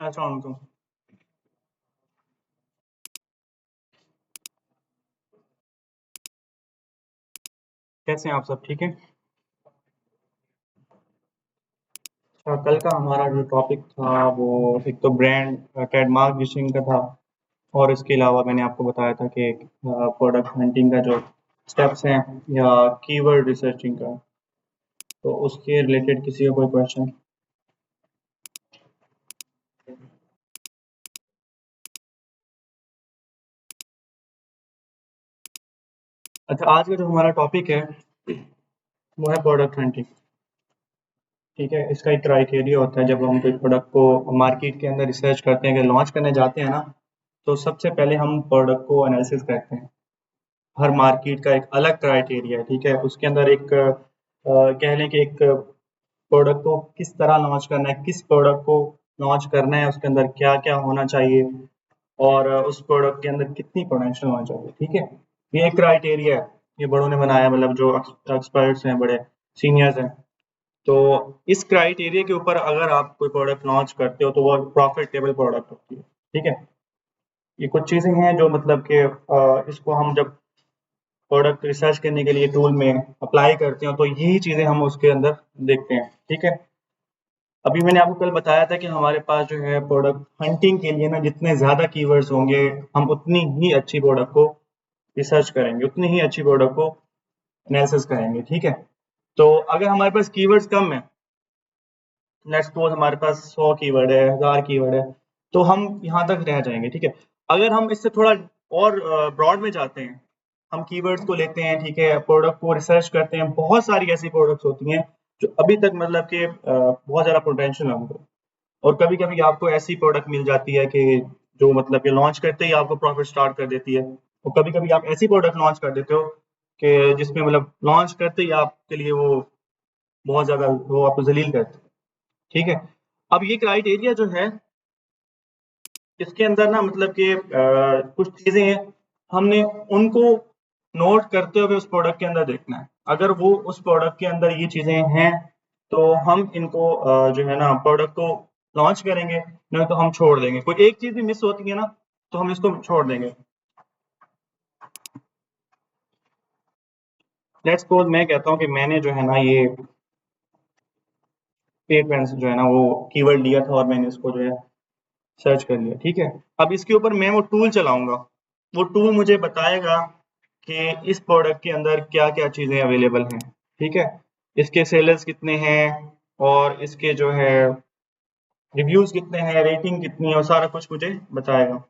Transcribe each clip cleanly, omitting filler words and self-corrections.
अस्सलाम वालेकुम। कैसे हैं आप सब, ठीक है? अच्छा, कल का हमारा जो टॉपिक था वो एक तो ब्रांड ट्रेडमार्क रजिस्ट्रिंग का था, और इसके अलावा मैंने आपको बताया था कि प्रोडक्ट हंटिंग का जो स्टेप्स हैं या कीवर्ड रिसर्चिंग का, तो उसके रिलेटेड किसी का कोई क्वेश्चन? अच्छा, आज का जो हमारा टॉपिक है वो है प्रोडक्ट हंटिंग। ठीक है, इसका एक क्राइटेरिया होता है जब हम कोई प्रोडक्ट को मार्केट के अंदर रिसर्च करते हैं, कि लॉन्च करने जाते हैं ना, तो सबसे पहले हम प्रोडक्ट को एनालिसिस करते हैं। हर मार्केट का एक अलग क्राइटेरिया है, ठीक है? उसके अंदर एक कह लें कि एक प्रोडक्ट को किस तरह लॉन्च करना है, किस प्रोडक्ट को लॉन्च करना है, उसके अंदर क्या-क्या होना चाहिए, और उस प्रोडक्ट के अंदर कितनी पोटेंशियल होना चाहिए, ठीक है? ये एक क्राइटेरिया है, ये बड़ों ने बनाया, मतलब जो एक्सपर्ट्स हैं, बड़े सीनियर्स हैं। तो इस क्राइटेरिया के ऊपर अगर आप कोई प्रोडक्ट लॉन्च करते हो तो वो प्रॉफिटेबल प्रोडक्ट होती है, ठीक है? ये कुछ चीज़ें हैं जो मतलब कि इसको हम जब प्रोडक्ट रिसर्च करने के लिए टूल में अप्लाई करते हो तो यही चीज़ें हम उसके अंदर देखते हैं, ठीक है? अभी मैंने आपको कल बताया था कि हमारे पास जो है प्रोडक्ट हंटिंग के लिए ना, जितने ज़्यादा कीवर्ड्स होंगे, हम उतनी ही अच्छी प्रोडक्ट को रिसर्च करेंगे, उतनी ही अच्छी प्रोडक्ट को एनालिसिस करेंगे, ठीक है? तो अगर हमारे पास कीवर्ड्स कम है, लेट्स सपोज हमारे पास 100 कीवर्ड है, 1000 कीवर्ड है, तो हम यहाँ तक रह जाएंगे, ठीक है? अगर हम इससे थोड़ा और ब्रॉड में जाते हैं, हम कीवर्ड्स को लेते हैं, ठीक है, प्रोडक्ट को रिसर्च करते हैं, बहुत सारी ऐसी प्रोडक्ट्स होती हैं जो अभी तक मतलब कि बहुत ज़्यादा पोटेंशियल है उनको, और कभी कभी आपको ऐसी प्रोडक्ट मिल जाती है कि जो मतलब कि लॉन्च करते ही आपको प्रॉफिट स्टार्ट कर देती है, और कभी कभी आप ऐसी प्रोडक्ट लॉन्च कर देते हो कि जिसमें मतलब लॉन्च करते ही आपके लिए वो बहुत ज़्यादा वो आपको जलील करते हैं, ठीक है? अब ये क्राइटेरिया जो है, इसके अंदर ना मतलब कि कुछ चीज़ें हैं, हमने उनको नोट करते हुए उस प्रोडक्ट के अंदर देखना है। अगर वो उस प्रोडक्ट के अंदर ये चीज़ें हैं, तो हम इनको जो है ना प्रोडक्ट को लॉन्च करेंगे, नहीं तो हम छोड़ देंगे। कोई एक चीज़ भी मिस होती है ना, तो हम इसको छोड़ देंगे। लेट्स सपोज मैं कहता हूँ कि मैंने जो है ना ये पेड पेन जो है ना वो कीवर्ड लिया था, और मैंने इसको जो है सर्च कर लिया, ठीक है? अब इसके ऊपर मैं वो टूल चलाऊँगा, वो टूल मुझे बताएगा कि इस प्रोडक्ट के अंदर क्या-क्या चीज़ें अवेलेबल हैं, ठीक है? इसके सेलर्स कितने हैं, और इसके जो है रिव्यूज़ कितने हैं, रेटिंग कितनी है, और सारा कुछ मुझे बताएगा।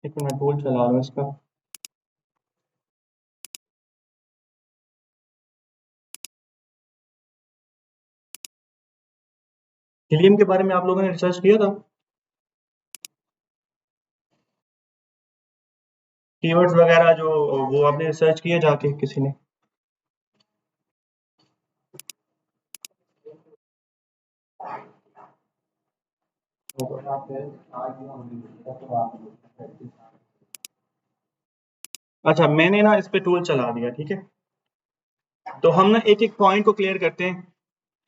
एक मिनट टूल चला रहा हूँ इसका। हिलियम के बारे में आप लोगों ने रिसर्च किया था? कीवर्ड्स वगैरह जो वो आपने रिसर्च किया जाके किसी ने? अच्छा, मैंने ना इस पे टूल चला दिया, ठीक है? तो हम ना एक-एक पॉइंट को क्लियर करते हैं,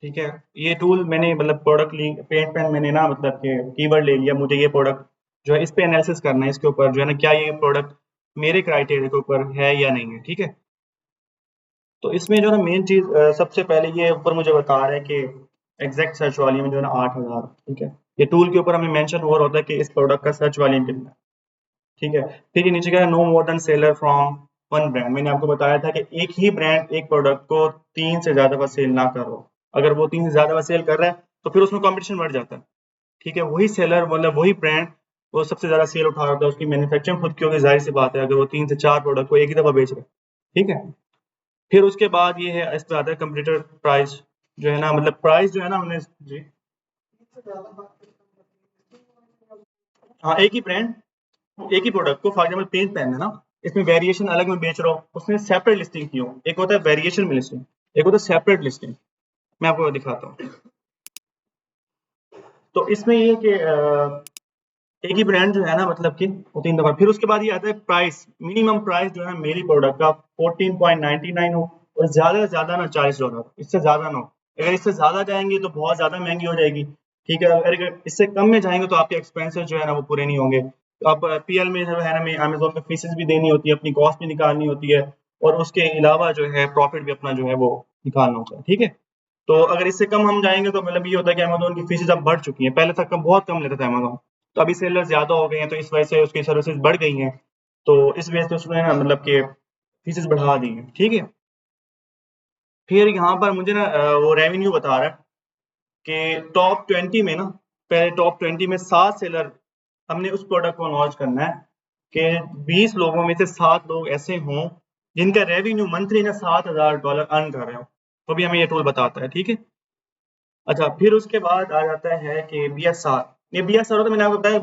ठीक है? ये टूल मैंने मतलब प्रोडक्ट ली, पेड पेन मैंने ना मतलब कि कीवर्ड ले लिया, मुझे ये प्रोडक्ट जो है इस पे एनालिसिस करना है, इसके ऊपर जो है ना क्या ये प्रोडक्ट मेरे क्राइटेरिया के ऊपर है या नहीं है, ठीक है? तो इसमें जो है ना मेन चीज़ सबसे पहले ये ऊपर मुझे बता रहा है कि एग्जैक्ट सर्च वॉल्यूम जो है ना 8000, ठीक है? ये टूल के ऊपर हमें मेंशन हो रहा होता है कि इस प्रोडक्ट का सर्च वॉल्यूम कितना है, ठीक है? फिर ये नीचे क्या है, no more than seller from one brand. मैंने आपको बताया था कि एक ही ब्रांड एक प्रोडक्ट को 3 से ज़्यादा बार सेल ना करो। अगर वो 3 से ज़्यादा बार सेल कर रहा है तो फिर उसमें कॉम्पिटिशन बढ़ जाता है, ठीक है? वही सेलर मतलब वही ब्रांड वो सबसे ज़्यादा सेल उठा रहा था, उसकी मैन्युफैक्चरिंग खुद की होगी, ज़ाहिर-सी बात है अगर वो 3 से 4 प्रोडक्ट को एक ही दफ़ा बेच रहा है, ठीक है? फिर उसके बाद ये है, इस पे आता है कंपटीटर प्राइस, जो है ना मतलब प्राइस जो है ना हमने जी हाँ, एक ही ब्रांड एक ही प्रोडक्ट को, फॉर एग्जाम्पल पेन पेन है ना, इसमें वेरिएशन अलग में बेच रहा हूँ, उसने सेपरेट लिस्टिंग की हो। एक होता है वेरिएशन में लिस्टिंग, एक होता है सेपरेट लिस्टिंग। मैं आपको दिखाता हूँ। तो इसमें ये कि एक ही ब्रांड जो है ना, मतलब कि वो 3 दफ़ा, फिर उसके बाद ये आता है प्राइस, मिनिमम प्राइस जो है मेरी प्रोडक्ट का 14.99 हो, और ज़्यादा से ज़्यादा ना $40, इससे ज़्यादा ना हो। अगर इससे ज़्यादा जाएँगे तो बहुत ज़्यादा महँगी हो जाएगी, ठीक है? अगर इससे कम में जाएँगे तो आपके एक्सपेंसेस जो है ना वो पूरे नहीं होंगे। तो आप पीएल में जो है ना, हमें अमेज़न पे फीसेस भी देनी होती है, अपनी कॉस्ट भी निकालनी होती है, और उसके अलावा जो है प्रॉफ़िट भी अपना जो है वो निकालना होता है, ठीक है? तो अगर इससे कम हम जाएँगे तो मतलब ये होता है कि अमेज़न की फीसेस अब बढ़ चुकी हैं, पहले तक बहुत कम लेता था अमेज़न। तो अभी सेलर ज़्यादा हो गए हैं, तो इस वजह से उसकी सर्विसेज़ बढ़ गई हैं। तो इस वजह से उसने ना मतलब कि फीसेस बढ़ा दी हैं, ठीक है? फिर यहाँ पर मुझे ना वो रेवेन्यू बता रहा है कि टॉप 20 में ना, पहले टॉप 20 में 7 सेलर, हमने उस प्रोडक्ट को लॉन्च करना है कि 20 लोगों में से 7 लोग ऐसे हों जिनका रेवेन्यू मंथली ना $7,000 अर्न कर रहे हो। तो भी हमें ये टूल बताता है, ठीक है? अच्छा, फिर उसके बाद आ जाता है कि बीएसआर। ये बीएसआर तो मैंने आपको बताया,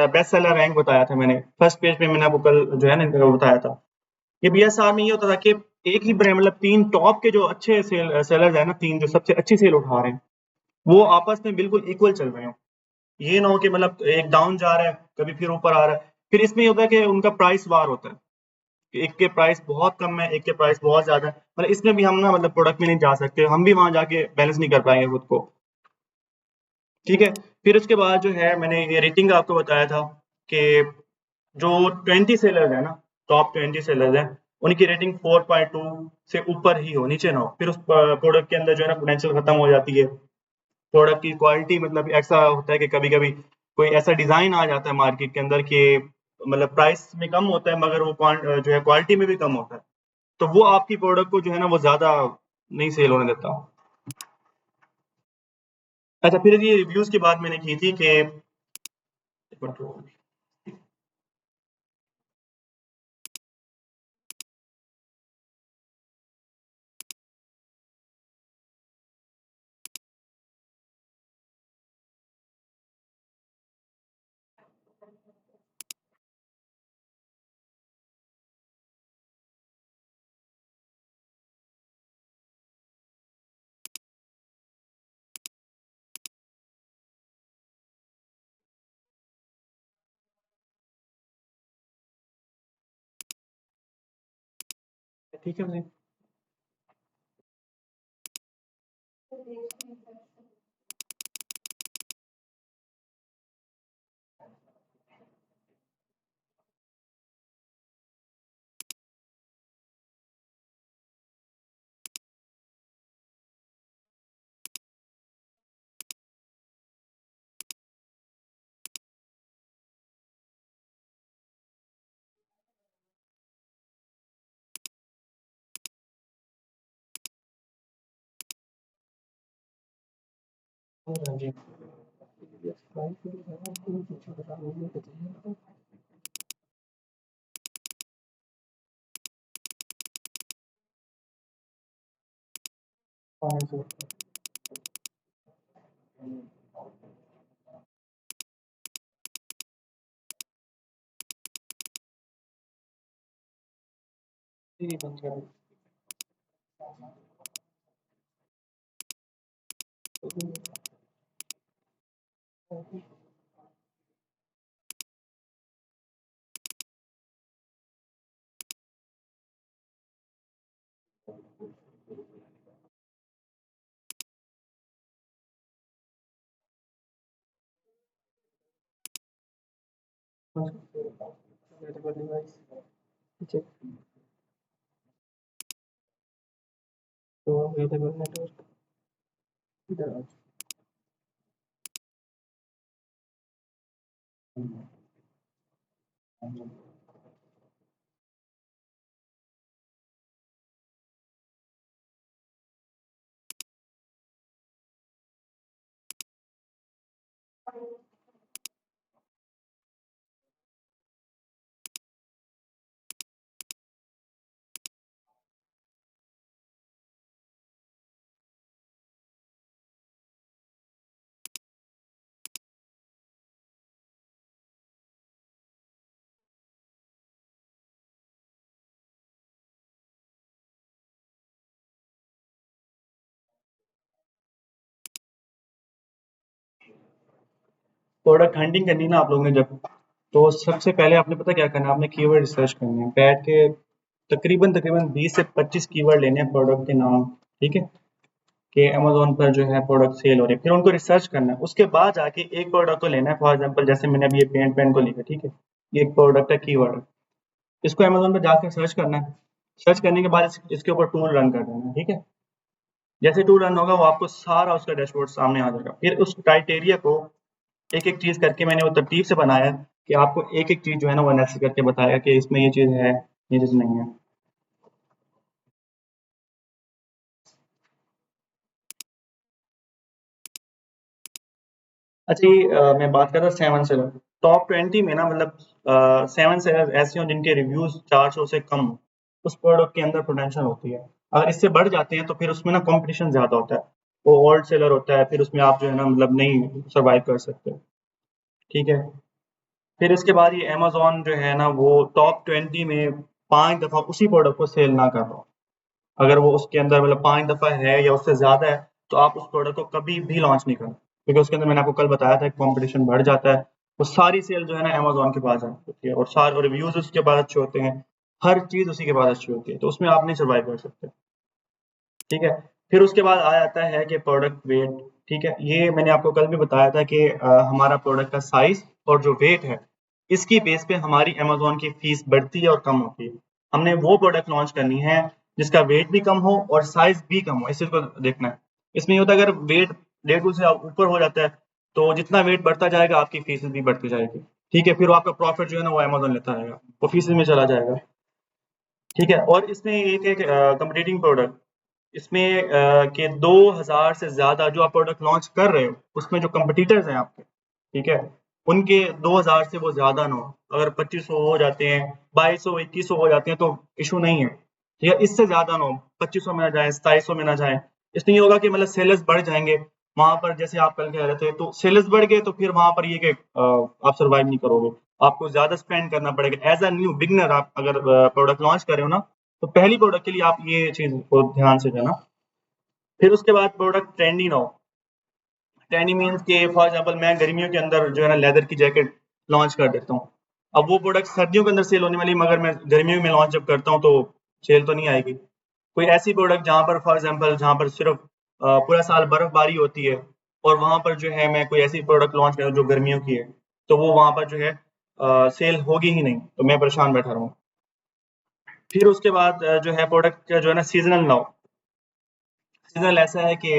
बेस्ट सेलर रैंक बताया था मैंने। फर्स्ट पेज पे मैंने आपको कल जो है ना बताया था। ये बीएसआर में ये होता था कि एक ही ब्रांड, मतलब 3 टॉप के जो अच्छे सेलर्स हैं ना, 3 जो सबसे अच्छी सेल उठा रहे हैं, वो आपस में बिल्कुल इक्वल चल रहे हों। ये ना हो कि मतलब एक डाउन जा रहा है, कभी फिर ऊपर आ रहा है। फिर इसमें ये होता है कि उनका प्राइस वार होता है। एक के प्राइस बहुत कम है, एक के प्राइस बहुत ज़्यादा है। मतलब इसमें भी हम ना मतलब प्रोडक्ट में नहीं जा सकते। हम भी वहाँ जाके बैलेंस नहीं कर पाएँगे खुद को। ठीक है? फिर उसके बाद जो है मैंने ये रेटिंग आपको बताया था कि जो 20 सेलर्स हैं ना, टॉप 20 सेलर्स हैं, उनकी रेटिंग 4.2 से ऊपर ही हो, नीचे ना हो। फिर उस प्रोडक्ट के अंदर जो है ना पोटेंशियल खत्म हो जाती है। प्रोडक्ट की क्वालिटी, मतलब ऐसा होता है कि कभी-कभी कोई ऐसा डिज़ाइन आ जाता है मार्केट के अंदर कि मतलब प्राइस में कम होता है, मगर वो जो है क्वालिटी में भी कम होता है। तो वो आपकी प्रोडक्ट को जो है ना वो ज़्यादा नहीं सेल होने देता। अच्छा, फिर ये रिव्यूज़ की बात मैंने की थी कि ठीक है भाई। हाँ जी। हाँ जी। जी, बंद कर ठीक है, तो अवेलेबल नेटवर्क इधर आ प्रोडक्ट हंटिंग करनी ना आप लोगों ने जब, तो सबसे पहले आपने पता क्या करना है, आपने कीवर्ड रिसर्च करनी है बैठ के, तकरीबन 20 से 25 कीवर्ड लेने हैं प्रोडक्ट के नाम, ठीक है, कि अमेज़न पर जो है प्रोडक्ट सेल हो रहे हैं, फिर उनको रिसर्च करना है। उसके बाद जाके एक प्रोडक्ट को लेना है, फॉर एग्जांपल जैसे मैंने अभी ये पेंट पेन को लिखा, ठीक है, ये एक प्रोडक्ट है कीवर्ड, इसको अमेज़न पे जाके सर्च करना है। सर्च करने के बाद इसके ऊपर टूल रन कर देना है, ठीक है। जैसे टूल रन होगा वो आपको सारा उसका डैशबोर्ड सामने आ जाएगा। फिर उस क्राइटेरिया को एक-एक चीज़ करके मैंने वो तरतीब से बनाया है कि आपको एक-एक चीज़ जो है ना वो एनालिसिस करके बताएगा कि इसमें ये चीज़ है, ये चीज़ नहीं है। अच्छा ये मैं बात कर रहा था 7 सेलर। टॉप 20 में ना मतलब 7 सेलर ऐसे हों जिनके रिव्यूज़ 400 से कम हों, उस प्रोडक्ट के अंदर पोटेंशियल होती है। अगर इससे बढ़ जाते हैं तो फिर उसमें ना कॉम्पिटिशन ज़्यादा होता है। वो ओल्ड सेलर होता है, फिर उसमें आप जो है ना मतलब नहीं सर्वाइव कर सकते। ठीक है? फिर इसके बाद ये अमेज़न जो है ना वो टॉप 20 में 5 दफ़ा उसी प्रोडक्ट को सेल ना कर रहा हो। अगर वो उसके अंदर मतलब 5 दफ़ा है या उससे ज़्यादा है, तो आप उस प्रोडक्ट को कभी भी लॉन्च नहीं करना। क्योंकि उसके अंदर मैंने आपको कल बताया था कि कॉम्पिटिशन बढ़ जाता है। वो सारी सेल जो है ना अमेज़न के पास होती है और सारे रिव्यूज़ उसके पास अच्छे होते हैं। हर चीज़ उसी के पास अच्छी होती है, तो उसमें आप नहीं सर्वाइव कर सकते। ठीक है? फिर उसके बाद आ जाता है कि प्रोडक्ट वेट, ठीक है? ये मैंने आपको कल भी बताया था कि हमारा प्रोडक्ट का साइज़ और जो वेट है, इसकी बेस पे हमारी अमेज़न की फ़ीस बढ़ती है और कम होती है। हमने वो प्रोडक्ट लॉन्च करनी है जिसका वेट भी कम हो और साइज़ भी कम हो, इस चीज़ को देखना है। इसमें ये होता है अगर वेट 1.5 से ऊपर हो जाता है, तो जितना वेट बढ़ता जाएगा आपकी फ़ीसेस भी बढ़ती जाएगी। ठीक है? फिर आपका प्रॉफ़िट जो है ना वो अमेज़न लेता रहेगा, वो फ़ीसेस में चला जाएगा। ठीक है? और इसमें एक-एक कंपीटिटिंग प्रोडक्ट इसमें के 2000 से ज़्यादा जो आप प्रोडक्ट लॉन्च कर रहे हो, उसमें जो कॉम्पिटिटर्स हैं आपके, ठीक है? उनके 2000 से वो ज़्यादा ना हो। अगर 2500 हो जाते हैं, 2200, 2100 हो जाते हैं तो इश्यू नहीं है। ठीक है? इससे ज़्यादा ना हो, 2500 में ना जाएँ, 2700 में ना जाएँ। इसमें ये होगा कि मतलब सेलर्स बढ़ जाएँगे, वहाँ पर जैसे आप कल कह रहे थे, तो सेलर्स बढ़ गए तो फिर वहाँ पर ये कि आप सर्वाइव नहीं करोगे। आपको ज़्यादा स्पेंड करना पड़ेगा। एज़ अ न्यू बिगिनर आप अगर प्रोडक्ट लॉन्च कर रहे हो ना, तो पहली प्रोडक्ट के लिए आप ये चीज़ को ध्यान से देना। फिर उसके बाद प्रोडक्ट ट्रेंडी ना हो। ट्रेंडी मीन्स कि फॉर एग्जांपल मैं गर्मियों के अंदर जो है ना लेदर की जैकेट लॉन्च कर देता हूँ। अब वो प्रोडक्ट सर्दियों के अंदर सेल होने वाली मगर मैं गर्मियों में लॉन्च जब करता हूँ तो सेल तो नहीं आएगी। कोई ऐसी प्रोडक्ट जहाँ पर फॉर एग्जांपल जहाँ पर सिर्फ पूरा साल बर्फबारी होती है और वहाँ पर जो है मैं कोई ऐसी प्रोडक्ट लॉन्च करूँ जो गर्मियों की है, तो वो वहाँ पर जो है सेल होगी ही नहीं, तो मैं परेशान बैठा रहूँ। फिर उसके बाद जो है प्रोडक्ट का जो है ना सीज़नल ना हो। सीज़नल ऐसा है कि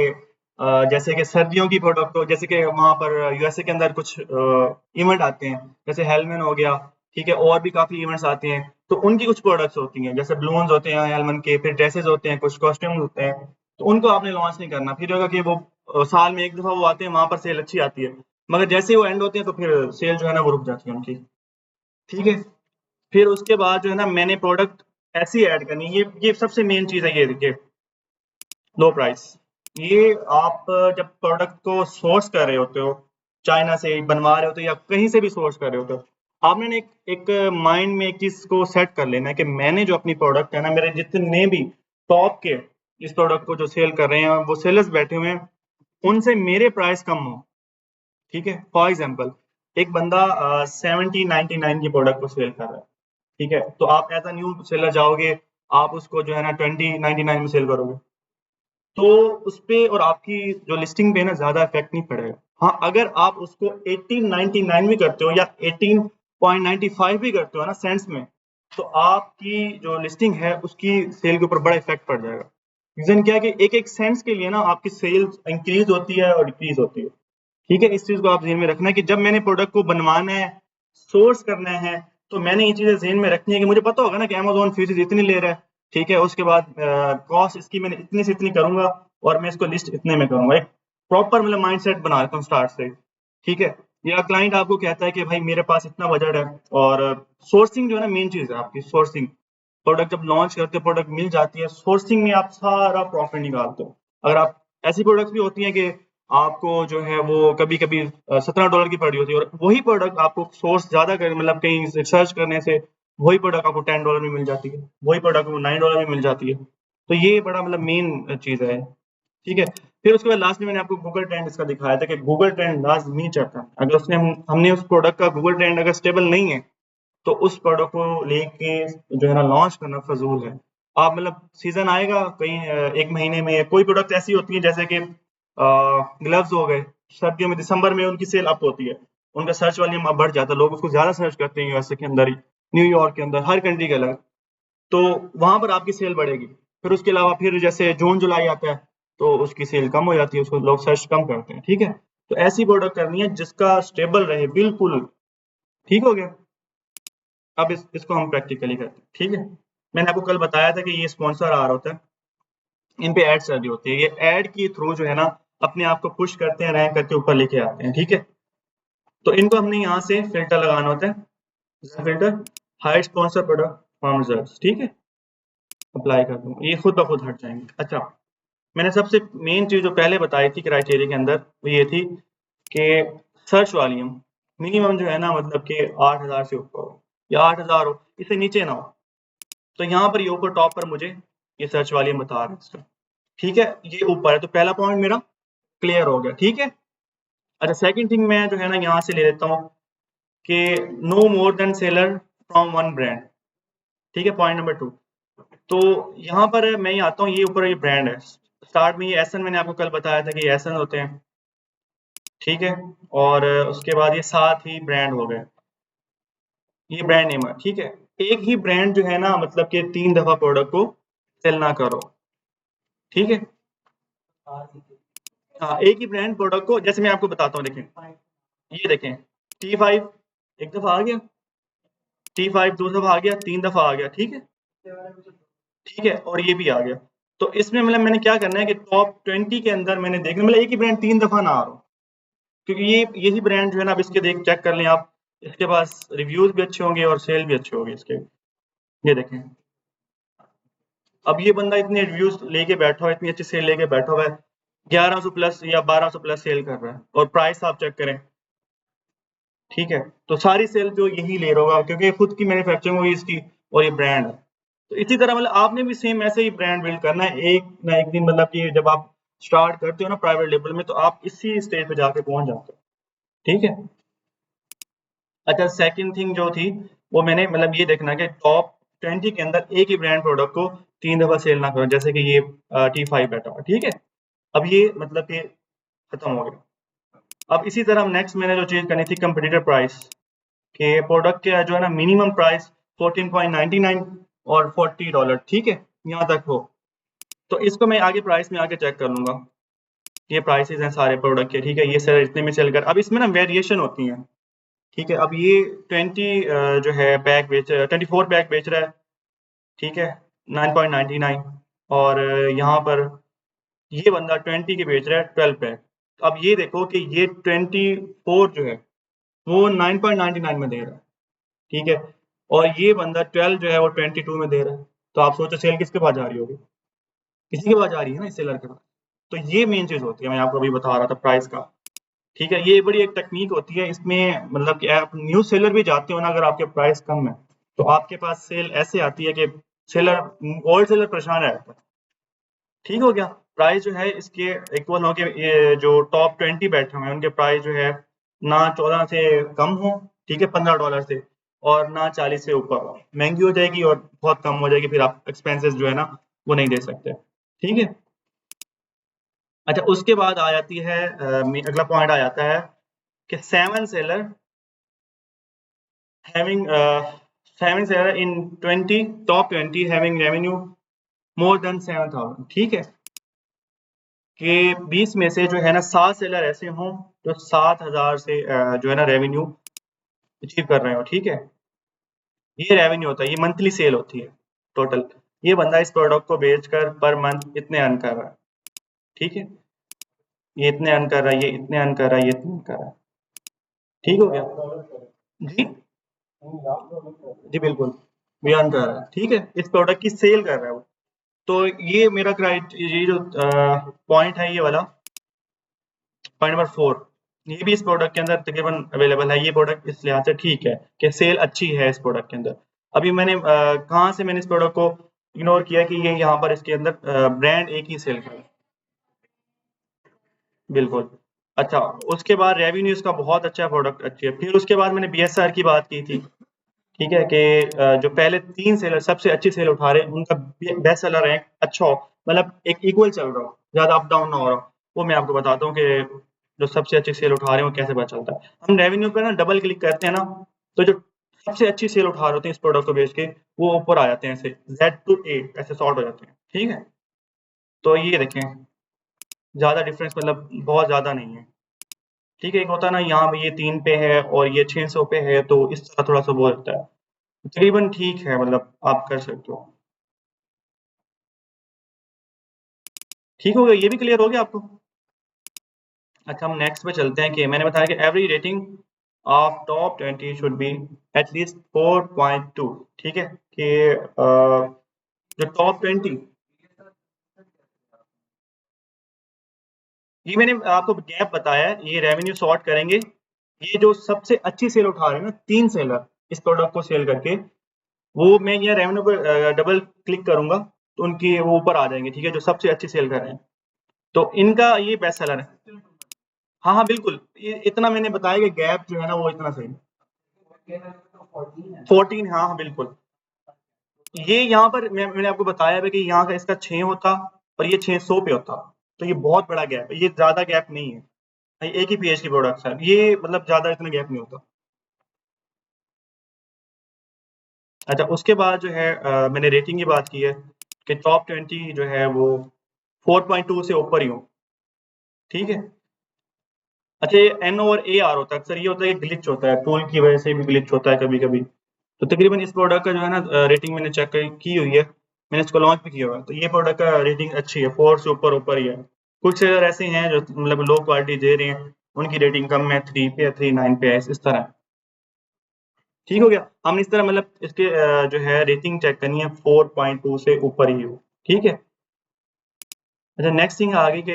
जैसे कि सर्दियों की प्रोडक्ट हो, जैसे कि वहाँ पर यूएसए के अंदर कुछ इवेंट आते हैं, जैसे हेलमन हो गया, ठीक है? और भी काफ़ी इवेंट्स आते हैं, तो उनकी कुछ प्रोडक्ट्स होती हैं, जैसे बलून्स होते हैं हेलमन के, फिर ड्रेसेस होते हैं, कुछ कॉस्ट्यूम्स होते हैं, तो उनको आपने लॉन्च नहीं करना। फिर होगा कि वो साल में 1 दफ़ा वो आते हैं, वहाँ पर सेल अच्छी आती है, मगर जैसे ही वो एंड होते हैं, तो फिर सेल जो है ना वो रुक जाती है उनकी, ठीक है? फिर उसके बाद जो है ना मैंने प्रोडक्ट ऐसी ऐड करनी है, ये सबसे मेन चीज़ है ये देखिए, लो प्राइस। ये आप जब प्रोडक्ट को सोर्स कर रहे होते हो, चाइना से बनवा रहे होते हो या कहीं से भी सोर्स कर रहे होते हो, आपने ना एक एक माइंड में एक चीज़ को सेट कर लेना है कि मैंने जो अपनी प्रोडक्ट है ना, मेरे जितने भी टॉप के इस प्रोडक्ट को जो सेल कर रहे हैं, वो सेलर्स बैठे हुए हैं, उनसे मेरे प्राइस कम हो, ठीक है? फॉर एग्ज़ाम्पल एक बंदा 70-99 की प्रोडक्ट को सेल कर रहा है, ठीक है? तो आप एज़ अ न्यू सेलर जाओगे, आप उसको जो है ना 20-99 में सेल करोगे। तो उसपे और आपकी जो लिस्टिंग पे ना ज़्यादा इफ़ेक्ट नहीं पड़ेगा। हाँ, अगर आप उसको 1899 भी करते हो या 18.95 भी करते हो ना सेंट्स में, तो आपकी जो लिस्टिंग है उसकी सेल के ऊपर बड़ा इफ़ेक्ट पड़ जाएगा। रीज़न क्या है कि एक-एक सेंट्स के लिए ना आपकी सेल्स इंक्रीज़ होती है और डिक्रीज़ होती है। ठीक है? इस चीज़ को आप ज़हन में रखना है कि जब मैंने प्रोडक्ट को बनवाना है, सोर्स करना है, तो मैंने ये चीज़ें ज़हन में रखनी है कि मुझे पता होगा ना कि अमेज़न फीस इतनी ले रहा है, ठीक है? उसके बाद कॉस्ट इसकी मैंने इतनी से इतनी करूँगा और मैं इसको लिस्ट इतने में करूँगा। एक प्रॉपर मतलब माइंडसेट बना लेता हूँ स्टार्ट से ही, ठीक है? या क्लाइंट आपको कहता है कि भाई मेरे पास इतना बजट है और सोर्सिंग जो है ना मेन चीज़ है आपकी सोर्सिंग। प्रोडक्ट जब लॉन्च करते हो, प्रोडक्ट मिल जाती है, सोर्सिंग में आप सारा प्रॉफ़िट निकालते हो। अगर आप ऐसी प्रोडक्ट्स भी होती हैं कि आपको जो है वो कभी-कभी $17 की पड़ी होती है और वही प्रोडक्ट आपको सोर्स ज़्यादा कर मतलब कहीं से सर्च करने से वही प्रोडक्ट आपको $10 में मिल जाती है, वही प्रोडक्ट आपको $9 में मिल जाती है। तो ये बड़ा मतलब मेन चीज़ है, ठीक है? फिर उसके बाद लास्ट में मैंने आपको गूगल ट्रेंड इसका दिखाया था कि गूगल ट्रेंड लाजमी चढ़ता है। अगर उसने हमने उस प्रोडक्ट का गूगल ट्रेंड अगर स्टेबल नहीं है तो उस प्रोडक्ट को लेके जो है ना लॉन्च करना फजूल है। आप मतलब सीजन आएगा कहीं 1 महीने में, कोई प्रोडक्ट ऐसी होती है जैसे कि ग्लव्स हो गए, सर्दियों में दिसंबर में उनकी सेल अप होती है, उनका सर्च वॉल्यूम अब बढ़ जाता है, लोग उसको ज़्यादा सर्च करते हैं यूएसए के अंदर ही, न्यूयॉर्क के अंदर, हर कंट्री के अलग, तो वहाँ पर आपकी सेल बढ़ेगी। फिर उसके अलावा फिर जैसे जून जुलाई आता है तो उसकी सेल कम हो जाती है, उसको लोग सर्च कम करते हैं, ठीक है? तो ऐसी प्रोडक्ट करनी है जिसका स्टेबल रहे बिल्कुल, ठीक हो गया? अब इसको हम प्रैक्टिकली करते हैं, ठीक है? मैंने आपको कल बताया था कि ये स्पॉन्सर आ रहा होता है, इन पे एड्स लगी होती है, ये एड के थ्रू जो है ना अपने आप को पुश करते हैं, रैंक करके ऊपर लेके आते हैं, ठीक है? तो इनको हमने यहाँ से फिल्टर लगाना होता है, filter hide sponsor product form results, ठीक है? अप्लाई कर दूँ, ये खुद ब खुद हट जाएंगे। अच्छा, मैंने सबसे मेन चीज़ जो पहले बताई थी क्राइटेरिया के अंदर वो ये थी कि सर्च वॉल्यूम मिनिमम जो है ना मतलब कि 8000 से ऊपर हो या 8000 हो, इससे नीचे ना हो। तो यहाँ पर ये ऊपर टॉप पर मुझे ये सर्च वॉल्यूम बता रहा है इसका, ठीक है? ये ऊपर है तो पहला पॉइंट मेरा क्लियर हो गया, ठीक है? अच्छा, सेकंड थिंग मैं जो है ना यहाँ से ले लेता हूँ कि no more than seller from one brand, ठीक है? पॉइंट नंबर 2, तो यहाँ पर मैं ये आता हूँ, ये ऊपर ये ब्रांड है, स्टार्ट में ये एसन मैंने आपको कल बताया था कि ये एसन होते हैं, ठीक है? और उसके बाद ये साथ ही ब्रांड हो गए, ये ब्रांड नेम है, ठीक है? एक ही ब्रांड जो है ना मतलब कि 3 दफ़ा प्रोडक्ट को सेल ना करो, ठीक है? हाँ, एक ही ब्रांड प्रोडक्ट को, जैसे मैं आपको बताता हूँ, देखें, ये देखें, T5 1 दफ़ा आ गया, T5 2 दफ़ा आ गया, 3 दफ़ा आ गया, ठीक है? ठीक है, और ये भी आ गया। तो इसमें मतलब मैंने क्या करना है कि टॉप 20 के अंदर मैंने देखना, मतलब एक ही ब्रांड 3 दफ़ा ना आ रहा हो, क्योंकि ये यही ब्रांड जो है ना, अब इसके देख चेक कर लें आप, इसके पास रिव्यूज़ भी अच्छे होंगे और सेल भी अच्छे होंगे इसके। ये देखें, अब ये बंदा इतने रिव्यूज़ लेके बैठा हुआ है, इतनी अच्छी सेल लेके बैठा हुआ है, 1100 प्लस या 1200 प्लस सेल कर रहा है, और प्राइस आप चेक करें, ठीक है? तो सारी सेल जो यही ले रहा होगा क्योंकि खुद की मैन्युफैक्चरिंग हुई इसकी और ये ब्रांड है। तो इसी तरह मतलब आपने भी सेम ऐसे ही ब्रांड बिल्ड करना है, एक ना एक दिन मतलब कि जब आप स्टार्ट करते हो ना प्राइवेट लेवल में, तो आप इसी स्टेज पे जाके पहुंच जाते हो, ठीक है? अच्छा, सेकंड थिंग जो थी वो मैंने मतलब ये देखना कि टॉप 20 के अंदर एक ही ब्रांड प्रोडक्ट को 3 दफ़ा सेल ना करो, जैसे कि ये T5 बैठा हुआ, ठीक है? अब ये मतलब कि खत्म हो गया। अब इसी तरह नेक्स्ट मैंने जो चीज़ करनी थी, कंपटीटर प्राइस, के प्रोडक्ट के जो है ना मिनिमम प्राइस 14.99 और $40, ठीक है? यहाँ तक हो, तो इसको मैं आगे प्राइस में आके चेक कर लूँगा। ये प्राइसेज़ हैं सारे प्रोडक्ट के, ठीक है? ये सर इतने में सेल कर, अब इसमें ना वेरिएशन होती हैं, ठीक है? अब ये 20 जो है पैक बेच 24 पैक बेच रहा है, ठीक है? 9.99, और यहाँ पर ये बंदा 20 के बेच रहा है 12 पैक। अब ये देखो कि ये 24 जो है वो 9.99 में दे रहा है, ठीक है? और ये बंदा 12 जो है वो 22 में दे रहा है। तो आप सोचो सेल किसके पास जा रही होगी? किसी के पास जा रही है ना, इस सेलर के पास। तो ये मेन चीज़ होती है, मैं आपको अभी बता रहा था प्राइस का, ठीक है? ये बड़ी एक टेक्नीक होती है, इसमें मतलब कि आप न्यू सेलर भी जाते हो ना, अगर आपके प्राइस कम है, तो आपके पास सेल ऐसे आती है कि सेलर ओल्ड सेलर परेशान रहता है। ठीक हो गया? प्राइस जो है इसके इक्वल हो के ये जो टॉप 20 बैठे हुए हैं उनके प्राइस जो है ना 14 से कम हो, ठीक है, $15 से, और ना 40 से ऊपर हो। महंगी हो जाएगी और बहुत कम हो जाएगी, फिर आप एक्सपेंसेस जो है ना वो नहीं दे सकते, ठीक है? अच्छा, उसके बाद आ जाती है अगला पॉइंट आ जाता है कि 7 सेलर हैविंग 7 सेलर इन 20 top 20 having revenue more than 7000, ठीक है? कि 20 में से जो है ना 7 सेलर ऐसे हों जो 7000 से जो है ना रेवेन्यू अचीव कर रहे हो, ठीक है? ये रेवेन्यू होता है, ये मंथली सेल होती है टोटल। ये बंदा इस प्रोडक्ट को बेचकर पर मंथ इतने अर्न कर रहा है, ठीक है? ये इतने अर्न कर रहा है, ये इतने अर्न कर रहा है, ये इतने अर्न कर रहा है, ठीक हो गया? जी, जी बिल्कुल, ये अर्न कर रहा है, ठीक है? इस प्रोडक्ट की सेल कर रहा है वो। तो ये मेरा ये जो पॉइंट है ये वाला, पॉइंट नंबर 4, ये भी इस प्रोडक्ट के अंदर तकरीबन अवेलेबल है। ये प्रोडक्ट इस लिहाज से ठीक है कि सेल अच्छी है इस प्रोडक्ट के अंदर। अभी मैंने कहाँ से मैंने इस प्रोडक्ट को इग्नोर किया कि ये यहाँ पर इसके अंदर ब्रांड एक ही सेल कर, बिल्कुल। अच्छा, उसके बाद रेवेन्यू इसका बहुत अच्छा प्रोडक्ट अच्छी है। फिर उसके बाद मैंने बीएसआर की बात की थी, ठीक है, कि जो पहले 3 सेलर सबसे अच्छी सेल उठा रहे हैं, उनका बेस्ट सेलर रैंक अच्छा हो, मतलब एक इक्वल चल रहा हो, ज़्यादा अप डाउन ना हो रहा हो। वो मैं आपको बताता हूँ कि जो सबसे अच्छी सेल उठा रहे हैं, वो कैसे पता चलता है। हम रेवेन्यू पे ना डबल क्लिक करते हैं ना, तो जो सबसे अच्छी सेल उठा रहे होते हैं इस प्रोडक्ट को बेच के, वो ऊपर आ जाते हैं ऐसे, Z to A ऐसे सॉर्ट हो जाते हैं, ठीक है? तो ये देखें, ज़्यादा डिफरेंस मतलब बहुत ज़्यादा नहीं है। ठीक है, एक होता है ना यहाँ पे ये 3 पे है और ये 600 पे है, तो इस तरह थोड़ा-सा वो लगता है। तकरीबन ठीक है, मतलब आप कर सकते हो। ठीक हो गया, ये भी क्लियर हो गया आपको? अच्छा, हम नेक्स्ट पे चलते हैं कि मैंने बताया कि every rating of top 20 should be at least 4.2, ठीक है? कि जो टॉप 20, ये मैंने आपको गैप बताया है, ये रेवेन्यू सॉर्ट करेंगे। ये जो सबसे अच्छी सेल उठा रहे हैं ना 3 सेलर इस प्रोडक्ट को सेल करके, वो मैं यहाँ रेवेन्यू पर डबल क्लिक करूंगा तो उनकी वो ऊपर आ जाएंगे, ठीक है, जो सबसे अच्छी सेल कर रहे हैं। तो इनका ये बेस्ट सेलर है। हाँ हाँ बिल्कुल, ये इतना मैंने बताया कि गैप जो है ना वो इतना सही। 14, हाँ हाँ बिल्कुल। ये यहाँ पर मैंने आपको बताया है कि यहाँ का इसका 6 होता और ये 600 पे होता, तो ये बहुत बड़ा गैप है, ये ज्यादा गैप नहीं है। भाई एक ही पीएच की प्रोडक्ट है ये, मतलब ज्यादा इतना गैप नहीं होता। अच्छा, उसके बाद जो है मैंने रेटिंग की बात की है कि टॉप 20 जो है वो 4.2 से ऊपर ही हो, ठीक है। अच्छा, ये एन ओवर ए आर होता है, अक्सर ये होता है कि ग्लिच होता है, टूल की वजह से भी ग्लिच होता है कभी कभी। तो तकरीबन इस प्रोडक्ट का जो है ना रेटिंग मैंने चेक की हुई है, मैंने इसको लॉन्च भी किया हुआ है, तो ये प्रोडक्ट का रेटिंग अच्छी है, 4 से ऊपर ऊपर ही है। कुछ सेलर ऐसे हैं जो मतलब लो क्वालिटी दे रहे हैं, उनकी रेटिंग कम है, 3 पे है, 3.9 पे है, इस तरह। ठीक हो गया, हमने इस तरह मतलब इसके जो है रेटिंग चेक करनी है 4.2 से ऊपर ही हो, ठीक है। अच्छा, नेक्स्ट थिंग आ गई कि